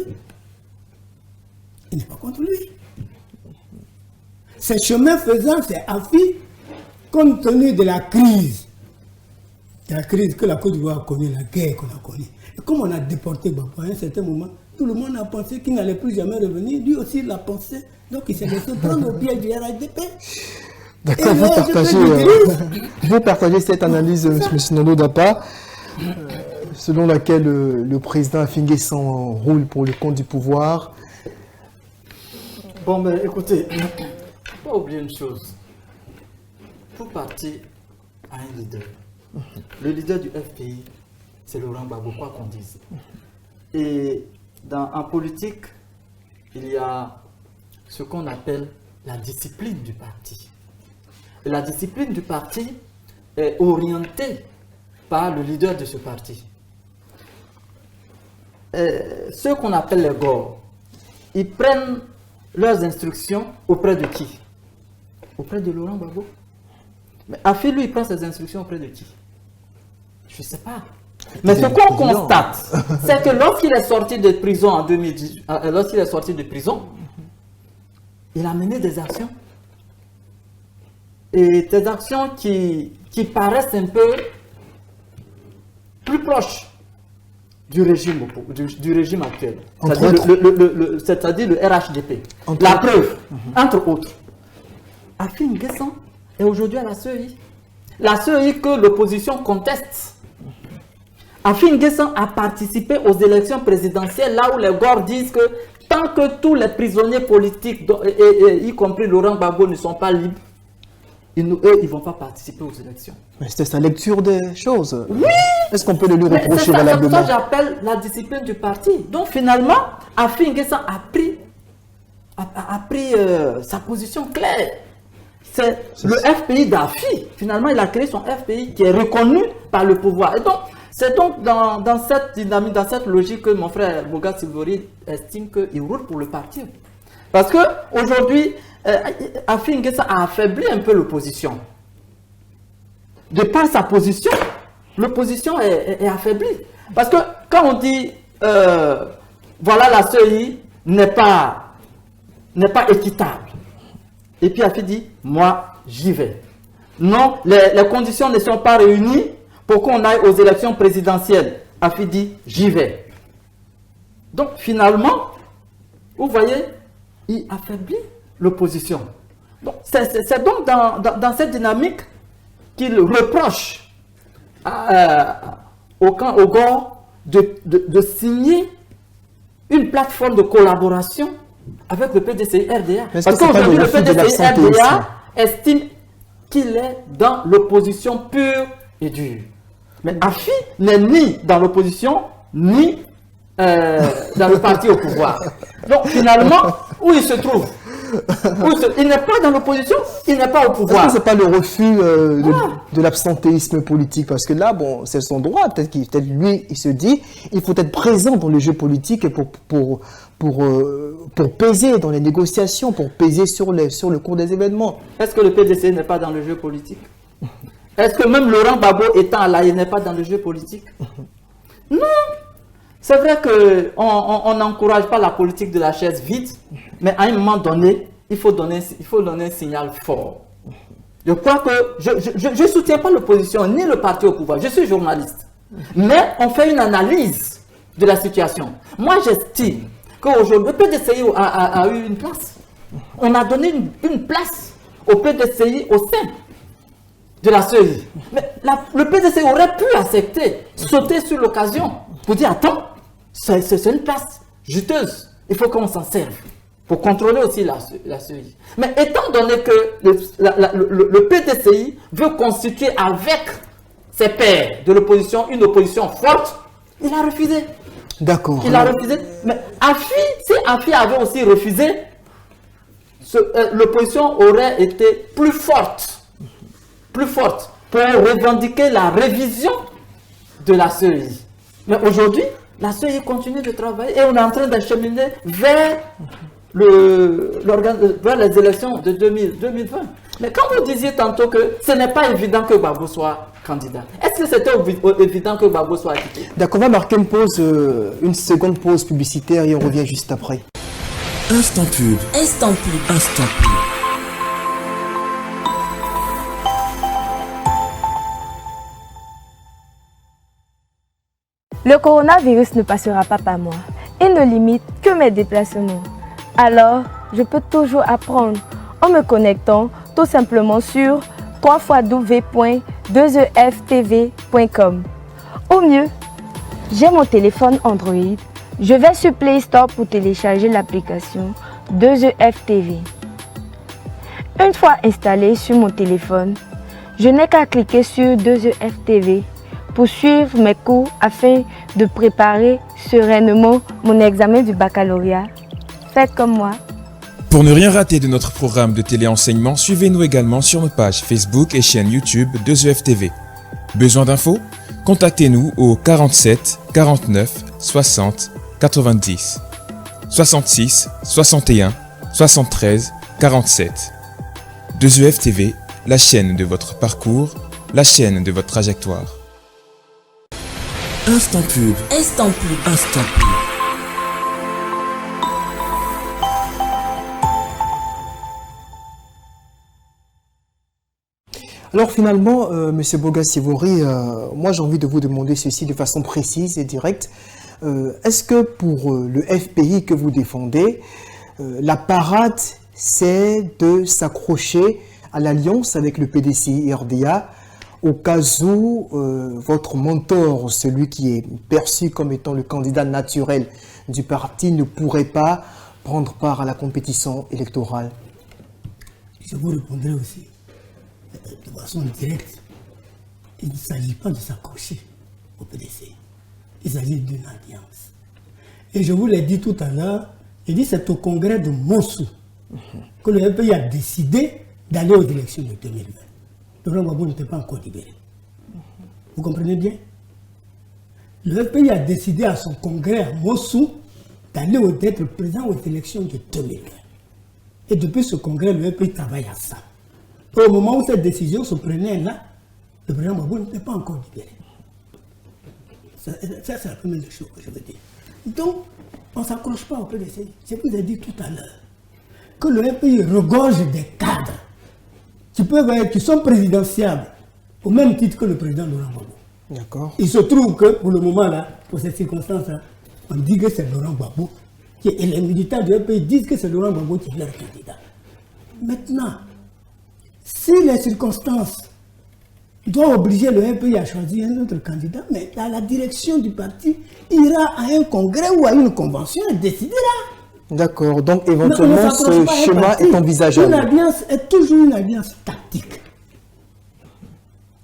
Speaker 3: Il n'est pas contre lui. Ce chemin faisant, c'est Affi, compte tenu de la crise que la Côte d'Ivoire a connue, la guerre qu'on a connue. Et comme on a déporté Gbagbo à un certain moment, tout le monde a pensé qu'il n'allait plus jamais revenir. Lui aussi l'a pensé. Donc il s'est laissé prendre au pied du RHDP.
Speaker 2: D'accord, vous partagez cette analyse, M. Nolo Dapa, selon laquelle le président Affi N'Guessan roule pour le compte du pouvoir.
Speaker 4: Bon, mais écoutez, il ne faut pas oublier une chose. Tout parti a un leader. Le leader du FPI, c'est Laurent Gbagbo, quoi qu'on dise. Et en politique, il y a ce qu'on appelle la discipline du parti. Et la discipline du parti est orientée par le leader de ce parti. Ceux qu'on appelle les GOR, ils prennent leurs instructions auprès de qui? Auprès de Laurent Gbagbo. Mais Affi, lui, il prend ses instructions auprès de qui? Je ne sais pas. Mais ce qu'on constate, c'est que lorsqu'il est sorti de prison en 2010, lorsqu'il est sorti de prison, il a mené des actions. Et des actions qui paraissent un peu plus proches du régime actuel. C'est-à-dire le RHDP. La preuve, entre autres, Affi N'Guessan est aujourd'hui à la CEI. La CEI que l'opposition conteste. Affi N'Guessan a participé aux élections présidentielles, là où les GOR disent que tant que tous les prisonniers politiques, y compris Laurent Gbagbo, ne sont pas libres, ils ne vont pas participer aux élections.
Speaker 2: Mais c'était sa lecture des choses.
Speaker 3: Oui.
Speaker 2: Est-ce qu'on peut le lui reprocher valablement?
Speaker 4: C'est ça que j'appelle la discipline du parti. Donc finalement, Affi N'Guessan a pris sa position claire. c'est le FPI d'Afi. Finalement, il a créé son FPI qui est reconnu par le pouvoir. Et donc, c'est donc dans cette dynamique, dans cette logique que mon frère Boga Sivori estime qu'il roule pour le parti. Parce qu'aujourd'hui, Afi N'Guessa a affaibli un peu l'opposition. De par sa position, l'opposition est affaiblie. Parce que quand on dit, voilà, la CEI n'est pas équitable. Et puis Afi dit, moi, j'y vais. Non, les conditions ne sont pas réunies pour qu'on aille aux élections présidentielles. Afi dit, j'y vais. Donc finalement, vous voyez, il affaiblit l'opposition. C'est donc dans cette dynamique qu'il reproche au GOR de signer une plateforme de collaboration avec le PDCI-RDA. Parce qu'aujourd'hui, le PDCI-RDA estime qu'il est dans l'opposition pure et dure. Mais Afi n'est ni dans l'opposition, ni dans le parti au pouvoir. Donc finalement, où il se trouve? Il n'est pas dans l'opposition, il n'est pas au pouvoir.
Speaker 2: Est-ce que ce n'est pas le refus de l'absentéisme politique? Parce que là, bon, c'est son droit. Peut-être lui, il se dit, il faut être présent dans le jeu politique pour peser dans les négociations, pour peser sur le cours des événements.
Speaker 4: Est-ce que le PDC n'est pas dans le jeu politique? Est-ce que même Laurent Gbagbo étant à l'AE n'est pas dans le jeu politique? Non. C'est vrai qu'on n'encourage pas la politique de la chaise vide, mais à un moment donné, il faut donner un signal fort. Je crois que je ne soutiens pas l'opposition ni le parti au pouvoir. Je suis journaliste. Mais on fait une analyse de la situation. Moi, j'estime qu'aujourd'hui, le PDCI a eu une place. On a donné une place au PDCI au sein de la CEI. Mais le PDCI aurait pu accepter, sauter sur l'occasion pour dire, attends, c'est une place juteuse. Il faut qu'on s'en serve pour contrôler aussi la CEI. Mais étant donné que le PDCI veut constituer avec ses pairs de l'opposition une opposition forte, il a refusé.
Speaker 2: D'accord.
Speaker 4: Il a refusé. Mais si Afi avait aussi refusé, l'opposition aurait été plus forte pour revendiquer la révision de la CEI. Mais aujourd'hui, la CEI continue de travailler et on est en train d'acheminer vers les élections de 2020. Mais quand vous disiez tantôt que ce n'est pas évident que Gbagbo soit candidat, est-ce que c'était évident que Gbagbo soit acquitté?
Speaker 2: D'accord, on va marquer une seconde pause publicitaire et on revient juste après.
Speaker 1: Instant pub.
Speaker 7: Instant pub.
Speaker 1: Instant pub.
Speaker 8: Le coronavirus ne passera pas par moi et ne limite que mes déplacements. Alors, je peux toujours apprendre en me connectant tout simplement sur www.2eftv.com. Au mieux, j'ai mon téléphone Android. Je vais sur Play Store pour télécharger l'application 2EFTV. Une fois installé sur mon téléphone, je n'ai qu'à cliquer sur 2EFTV pour suivre mes cours afin de préparer sereinement mon examen du baccalauréat. Faites comme moi.
Speaker 6: Pour ne rien rater de notre programme de téléenseignement, suivez-nous également sur nos pages Facebook et chaîne YouTube 2EFTV. Besoin d'infos? Contactez-nous au 47 49 60 90 66 61 73 47. 2EFTV, la chaîne de votre parcours, la chaîne de votre trajectoire.
Speaker 1: Instant pub.
Speaker 7: Instant pub.
Speaker 1: Instant pub.
Speaker 2: Alors finalement, Monsieur Boga Sivori, moi j'ai envie de vous demander ceci de façon précise et directe. Est-ce que pour le FPI que vous défendez, la parade c'est de s'accrocher à l'alliance avec le PDCI-RDA au cas où votre mentor, celui qui est perçu comme étant le candidat naturel du parti, ne pourrait pas prendre part à la compétition électorale?
Speaker 3: Je vous répondrai aussi de façon directe. Il ne s'agit pas de s'accrocher au PDC. Il s'agit d'une alliance. Et je vous l'ai dit tout à l'heure, j'ai dit c'est au congrès de Mossou que le FPI a décidé d'aller aux élections de 2020. Laurent Gbagbo n'était pas encore libéré. Vous comprenez bien? Le FPI a décidé à son congrès à Mossou d'être présent aux élections de 2020. Et depuis ce congrès, le FPI travaille à ça. Au moment où cette décision se prenait là, le président Gbagbo n'était pas encore libéré. Ça, c'est la première chose que je veux dire. Donc, on ne s'accroche pas au PDC. Je vous ai dit tout à l'heure que le FPI regorge des cadres qui sont présidentiables au même titre que le président Laurent Gbagbo.
Speaker 2: D'accord.
Speaker 3: Il se trouve que pour le moment là, pour ces circonstances-là, on dit que c'est Laurent Gbagbo et les militants du FPI disent que c'est Laurent Gbagbo qui est leur candidat. Maintenant, si les circonstances doivent obliger le FPI à choisir un autre candidat, mais la direction du parti ira à un congrès ou à une convention et décidera.
Speaker 2: D'accord, donc éventuellement ce schéma est envisageable.
Speaker 3: Une alliance est toujours une alliance tactique.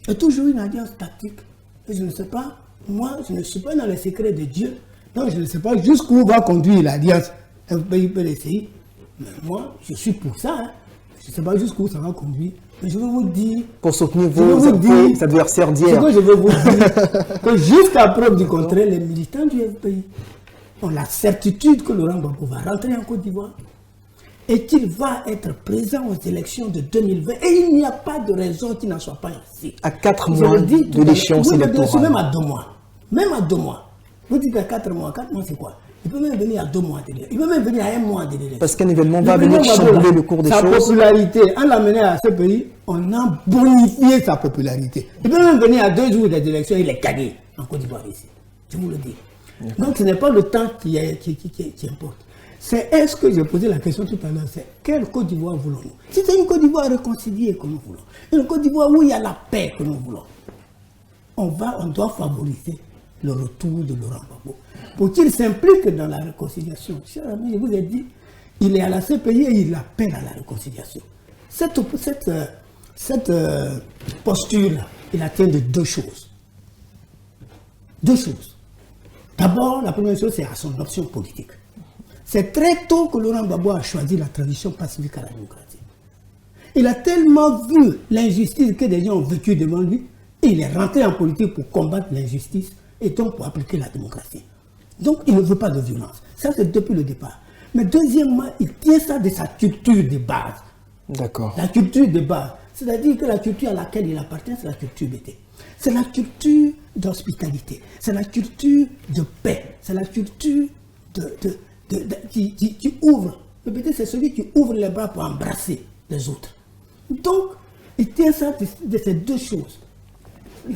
Speaker 3: C'est toujours une alliance tactique. Et je ne sais pas, moi je ne suis pas dans les secrets de Dieu, donc je ne sais pas jusqu'où va conduire l'alliance FPI-PDCI. Mais moi je suis pour ça. Hein. Je ne sais pas jusqu'où ça va conduire. Mais je vais vous dire.
Speaker 2: Pour soutenir vos adversaires d'hier.
Speaker 3: Je vais vous dire que jusqu'à preuve du contraire, les militants du FPI ont la certitude que Laurent Gbagbo va rentrer en Côte d'Ivoire et qu'il va être présent aux élections de 2020. Et il n'y a pas de raison qu'il n'en soit pas ici.
Speaker 2: À 4 mois de l'échéance électorale.
Speaker 3: Même à 2 mois. Même à 2 mois. Vous dites à 4 mois. 4 mois, c'est quoi? Il peut même venir à 2 mois de l'élection. Il peut même venir à 1 mois de l'élection.
Speaker 2: Parce qu'un événement va venir chambouler le cours des choses.
Speaker 3: Sa popularité, en l'amenant à ce pays, on a bonifié sa popularité. Il peut même venir à 2 jours des élections, il est gagné en Côte d'Ivoire ici. Je vous le dis. Donc ce n'est pas le temps qui importe. C'est est-ce que j'ai posé la question tout à l'heure, c'est quelle Côte d'Ivoire voulons-nous? Si c'est une Côte d'Ivoire réconciliée que nous voulons, une Côte d'Ivoire où il y a la paix que nous voulons, on doit favoriser le retour de Laurent Gbagbo pour qu'il s'implique dans la réconciliation. Cher ami, je vous ai dit, il est à la CPI et il appelle à la réconciliation. Cette posture-là, il atteint de 2 choses. 2 choses. D'abord, la première chose, c'est à son option politique. C'est très tôt que Laurent Gbagbo a choisi la transition pacifique à la démocratie. Il a tellement vu l'injustice que des gens ont vécu devant lui, et il est rentré en politique pour combattre l'injustice et donc pour appliquer la démocratie. Donc il ne veut pas de violence. Ça, c'est depuis le départ. Mais deuxièmement, il tient ça de sa culture de base.
Speaker 2: D'accord.
Speaker 3: La culture de base. C'est-à-dire que la culture à laquelle il appartient, c'est la culture BT. C'est la culture d'hospitalité. C'est la culture de paix. C'est la culture qui ouvre. Le BT, c'est celui qui ouvre les bras pour embrasser les autres. Donc, il tient ça de ces 2 choses.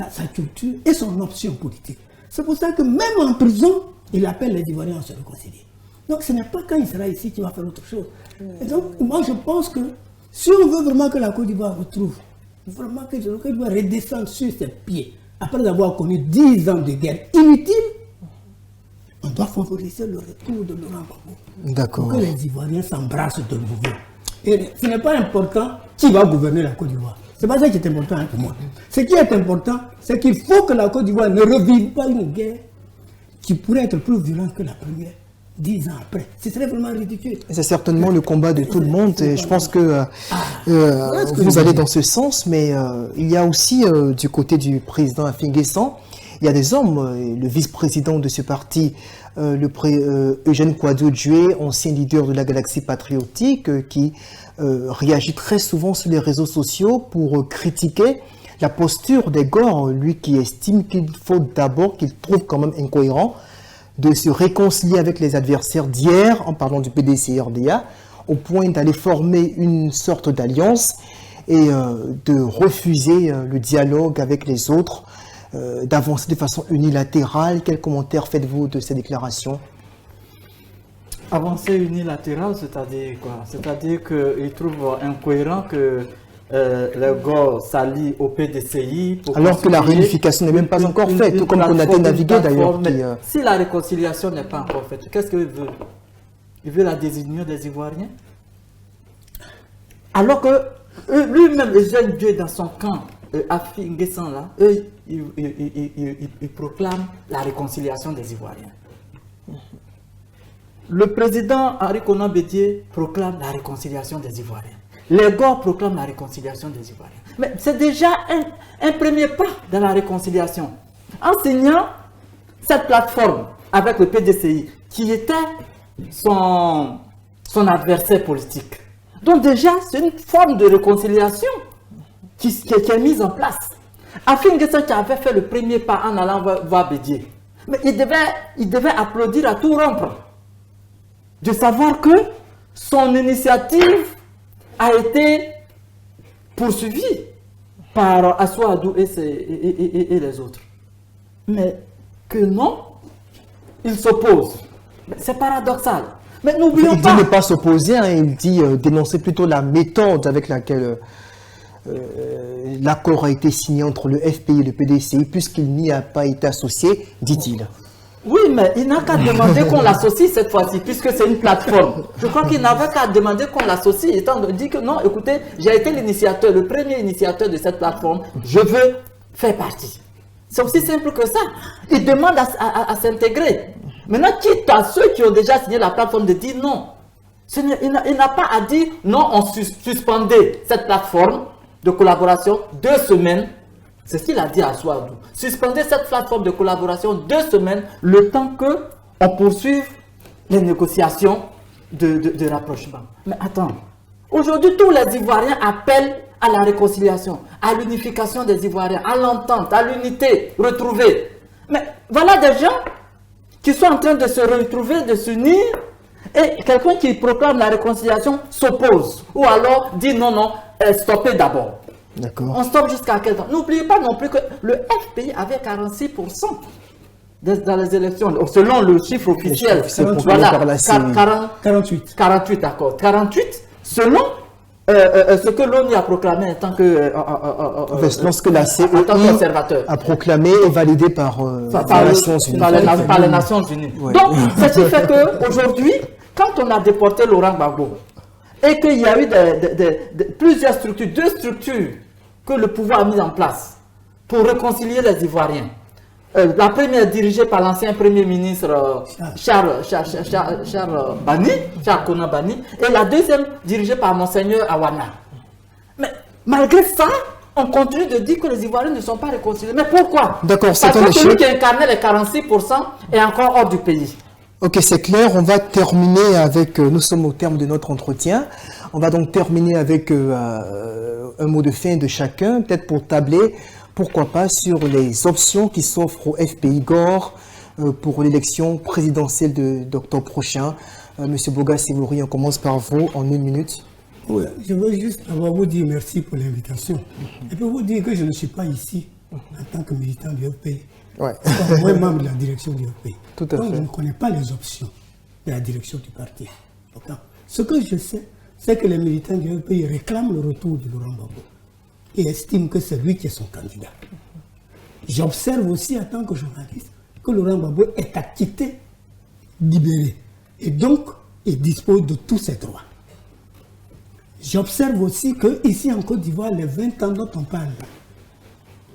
Speaker 3: Sa culture et son option politique. C'est pour ça que même en prison, il appelle les Ivoiriens à se réconcilier. Donc ce n'est pas quand il sera ici qu'il va faire autre chose. Et donc moi je pense que si on veut vraiment que la Côte d'Ivoire retrouve, vraiment que la Côte d'Ivoire redescende sur ses pieds, après avoir connu 10 ans de guerre inutile, on doit favoriser le retour de Laurent Gbagbo.
Speaker 2: D'accord.
Speaker 3: Pour que les Ivoiriens s'embrassent de nouveau. Et ce n'est pas important qui va gouverner la Côte d'Ivoire. C'est pas ça qui est important pour moi. Ce qui est important, c'est qu'il faut que la Côte d'Ivoire ne revive pas une guerre qui pourrait être plus violente que la première 10 ans après. Ce serait vraiment ridicule.
Speaker 2: C'est certainement le combat de tout le monde et je pense que vous allez dans ce sens, mais il y a aussi du côté du président Afin-Guessan, il y a des hommes, le vice-président de ce parti, Eugène Kouadio-Djoué, ancien leader de la Galaxie patriotique, qui réagit très souvent sur les réseaux sociaux pour critiquer la posture des Gor, lui qui estime qu'il faut d'abord, qu'il trouve quand même incohérent, de se réconcilier avec les adversaires d'hier, en parlant du PDC-RDA, au point d'aller former une sorte d'alliance et de refuser le dialogue avec les autres, d'avancer de façon unilatérale. Quel commentaire faites-vous de ces déclarations?
Speaker 4: Avancer unilatéral, c'est-à-dire quoi? C'est-à-dire qu'il trouve incohérent que le GOR s'allie au PDCI.
Speaker 2: Alors que la réunification n'est même pas encore faite, tout comme on a navigué d'ailleurs.
Speaker 4: Si la réconciliation n'est pas encore faite, qu'est-ce qu'il veut? Il veut la désunion des Ivoiriens? Alors que lui-même, le jeune Dieu dans son camp, Afin-Guessan là, il proclame la réconciliation des Ivoiriens. Le président Henri Konan Bédié proclame la réconciliation des Ivoiriens. les Gors proclament la réconciliation des Ivoiriens. Mais c'est déjà un premier pas dans la réconciliation. En signant cette plateforme avec le PDCI, qui était son adversaire politique. Donc déjà, c'est une forme de réconciliation qui est mise en place. Afin N'Guessan qui avait fait le premier pas en allant voir Bédié, mais il devait applaudir à tout rompre. De savoir que son initiative a été poursuivie par Assoadou et les autres. Mais que non, il s'oppose. C'est paradoxal. Mais n'oublions pas...
Speaker 2: Il dit ne pas s'opposer, hein, il dit dénoncer plutôt la méthode avec laquelle l'accord a été signé entre le FPI et le PDCI, puisqu'il n'y a pas été associé, dit-il.
Speaker 4: Oui, mais il n'a qu'à demander qu'on l'associe cette fois-ci, puisque c'est une plateforme. Je crois qu'il n'avait qu'à demander qu'on l'associe, étant dit que non, écoutez, j'ai été l'initiateur, le premier initiateur de cette plateforme, je veux faire partie. C'est aussi simple que ça. Il demande à s'intégrer. Maintenant, quitte à ceux qui ont déjà signé la plateforme de dire non. Il n'a pas à dire non, on suspendait cette plateforme de collaboration 2 semaines. C'est ce qu'il a dit à Assoadou. Suspendez cette plateforme de collaboration 2 semaines, le temps qu'on poursuive les négociations de rapprochement. Mais attends, aujourd'hui, tous les Ivoiriens appellent à la réconciliation, à l'unification des Ivoiriens, à l'entente, à l'unité retrouvée. Mais voilà des gens qui sont en train de se retrouver, de s'unir, et quelqu'un qui proclame la réconciliation s'oppose, ou alors dit non, non, stoppez d'abord. On stoppe jusqu'à quel temps? N'oubliez pas non plus que le FPI avait 46% dans les élections, selon le chiffre officiel. Voilà,
Speaker 3: 48.
Speaker 4: 48, d'accord. 48, selon ce que l'ONU a proclamé en tant que
Speaker 2: lorsque la CEI a proclamé et validé par
Speaker 4: les Nations Unies. Ouais. Donc, ce qui fait qu'aujourd'hui, quand on a déporté Laurent Gbagbo, et qu'il y a eu plusieurs structures, 2 structures que le pouvoir a mis en place pour réconcilier les Ivoiriens. La première dirigée par l'ancien Premier ministre Charles Konan Bani, et la deuxième dirigée par Monseigneur Awana. Mais malgré ça, on continue de dire que les Ivoiriens ne sont pas réconciliés. Mais pourquoi?
Speaker 2: D'accord, c'est
Speaker 4: parce que celui qui incarnait les 46% est encore hors du pays.
Speaker 2: Ok, c'est clair. On va terminer avec... nous sommes au terme de notre entretien. On va donc terminer avec un mot de fin de chacun, peut-être pour tabler, pourquoi pas, sur les options qui s'offrent au FPI Gor pour l'élection présidentielle d'octobre prochain. Monsieur Boga Semouri, on commence par vous en 1 minute.
Speaker 3: Oui, je veux juste vous dire merci pour l'invitation. Et puis vous dire que je ne suis pas ici en tant que militant du FPI.
Speaker 2: Ouais.
Speaker 3: Moi, membre de la direction du FPI.
Speaker 2: Tout à fait.
Speaker 3: Donc, je ne connais pas les options de la direction du parti. Pourtant, ce que je sais, c'est que les militants du FPI réclament le retour de Laurent Gbagbo et estiment que c'est lui qui est son candidat. J'observe aussi en tant que journaliste que Laurent Gbagbo est acquitté, libéré, et donc il dispose de tous ses droits. J'observe aussi qu'ici en Côte d'Ivoire, les 20 ans dont on parle,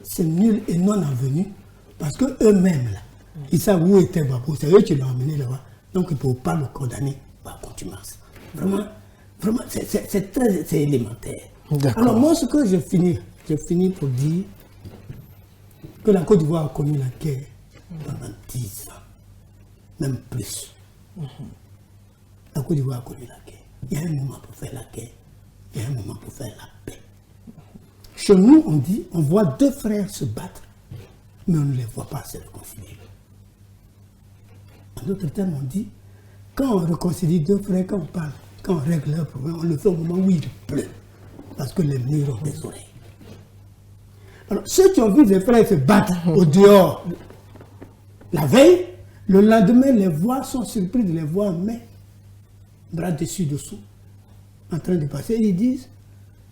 Speaker 3: c'est nul et non avenu, parce qu'eux-mêmes, ils savent où était Gbagbo, c'est eux qui l'ont amené là-bas, donc ils ne peuvent pas le condamner par contumace. Vraiment, c'est élémentaire. Alors moi, ce que je finis pour dire que la Côte d'Ivoire a connu la guerre pendant 10 ans, même plus. La Côte d'Ivoire a connu la guerre. Il y a un moment pour faire la guerre, il y a un moment pour faire la paix. Chez nous, on voit 2 frères se battre, mais on ne les voit pas se réconcilier. En d'autres termes, on dit, quand on réconcilie 2 frères, quand on règle leur problème, on le fait au moment où il pleut, parce que les murs ont des oreilles. Alors, ceux qui ont vu les frères se battre au dehors la veille, le lendemain, sont surpris de les voir, mais bras dessus, dessous, en train de passer, ils disent,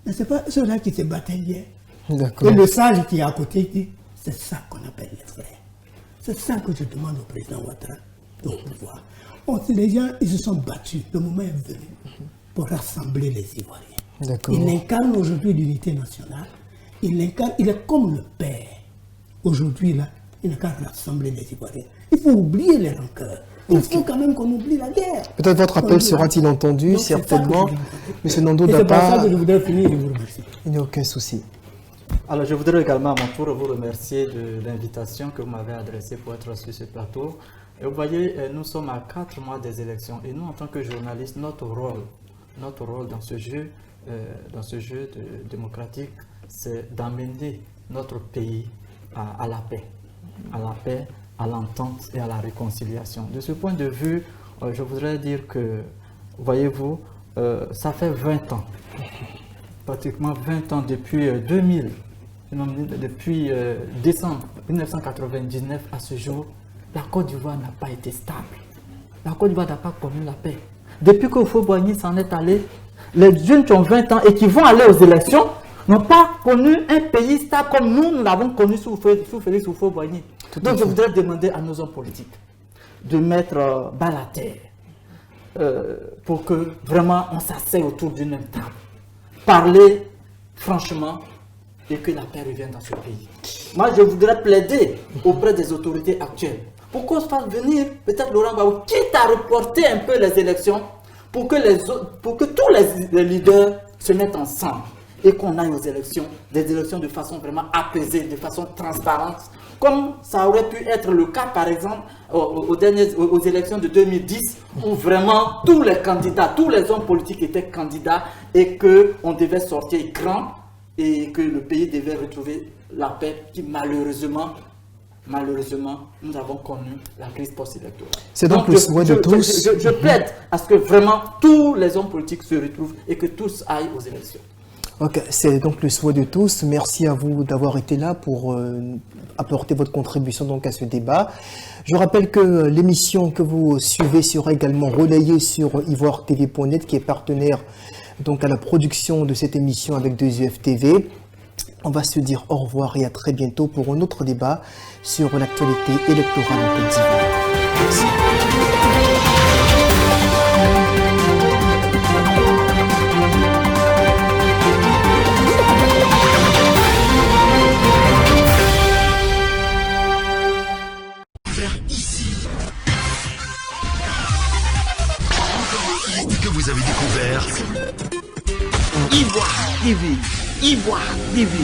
Speaker 3: mais ce n'est pas ceux-là qui se battaient hier. Et le sage qui est à côté dit, c'est ça qu'on appelle les frères. C'est ça que je demande au président Ouattara de pouvoir. Les gens, ils se sont battus, le moment est venu pour rassembler les Ivoiriens. Il incarne aujourd'hui l'unité nationale, il est comme le père. Aujourd'hui, là, il n'a qu'à rassembler les Ivoiriens. Il faut oublier les rancœurs. Il faut quand même qu'on oublie la guerre.
Speaker 2: Peut-être votre appel sera-t-il entendu,
Speaker 3: Donc, c'est ça que
Speaker 2: certainement.
Speaker 3: je dis.
Speaker 2: Monsieur Nando
Speaker 3: Et c'est pour ça
Speaker 2: Dapa,
Speaker 3: que je voudrais finir de vous remercier.
Speaker 2: il n'y a aucun souci.
Speaker 4: Alors, je voudrais également à mon tour vous remercier de l'invitation que vous m'avez adressée pour être sur ce plateau. Et vous voyez, nous sommes à 4 mois des élections et nous, en tant que journalistes, notre rôle dans ce jeu, démocratique, c'est d'amener notre pays à la paix, à l'entente et à la réconciliation. De ce point de vue, je voudrais dire que, voyez-vous, ça fait 20 ans, pratiquement 20 ans depuis 2000, depuis décembre 1999 à ce jour, la Côte d'Ivoire n'a pas été stable. La Côte d'Ivoire n'a pas connu la paix. Depuis que Houphouët-Boigny s'en est allé, les jeunes qui ont 20 ans et qui vont aller aux élections n'ont pas connu un pays stable comme nous l'avons connu sous Félix Houphouët-Boigny. Donc je voudrais demander à nos hommes politiques de mettre bas la terre pour que vraiment on s'asseye autour d'une même table. Parler franchement et que la paix revienne dans ce pays. Moi, je voudrais plaider auprès des autorités actuelles pour qu'on se fasse venir, peut-être Laurent Gbagbo, quitte à reporter un peu les élections pour que tous les leaders se mettent ensemble et qu'on aille aux élections, des élections de façon vraiment apaisée, de façon transparente, comme ça aurait pu être le cas, par exemple, aux élections de 2010, où vraiment tous les candidats, tous les hommes politiques étaient candidats et qu'on devait sortir grand et que le pays devait retrouver la paix qui malheureusement, nous avons connu la crise post-électorale.
Speaker 2: C'est donc le souhait de tous.
Speaker 4: Je plaide à ce que vraiment tous les hommes politiques se retrouvent et que tous aillent aux élections.
Speaker 2: Ok, c'est donc le souhait de tous. Merci à vous d'avoir été là pour apporter votre contribution donc à ce débat. Je rappelle que l'émission que vous suivez sera également relayée sur ivoiretv.net qui est partenaire donc à la production de cette émission avec 2UF TV. On va se dire au revoir et à très bientôt pour un autre débat sur l'actualité électorale en Côte d'Ivoire. Merci.
Speaker 1: Que vous avez découvert
Speaker 7: Ivoire TV.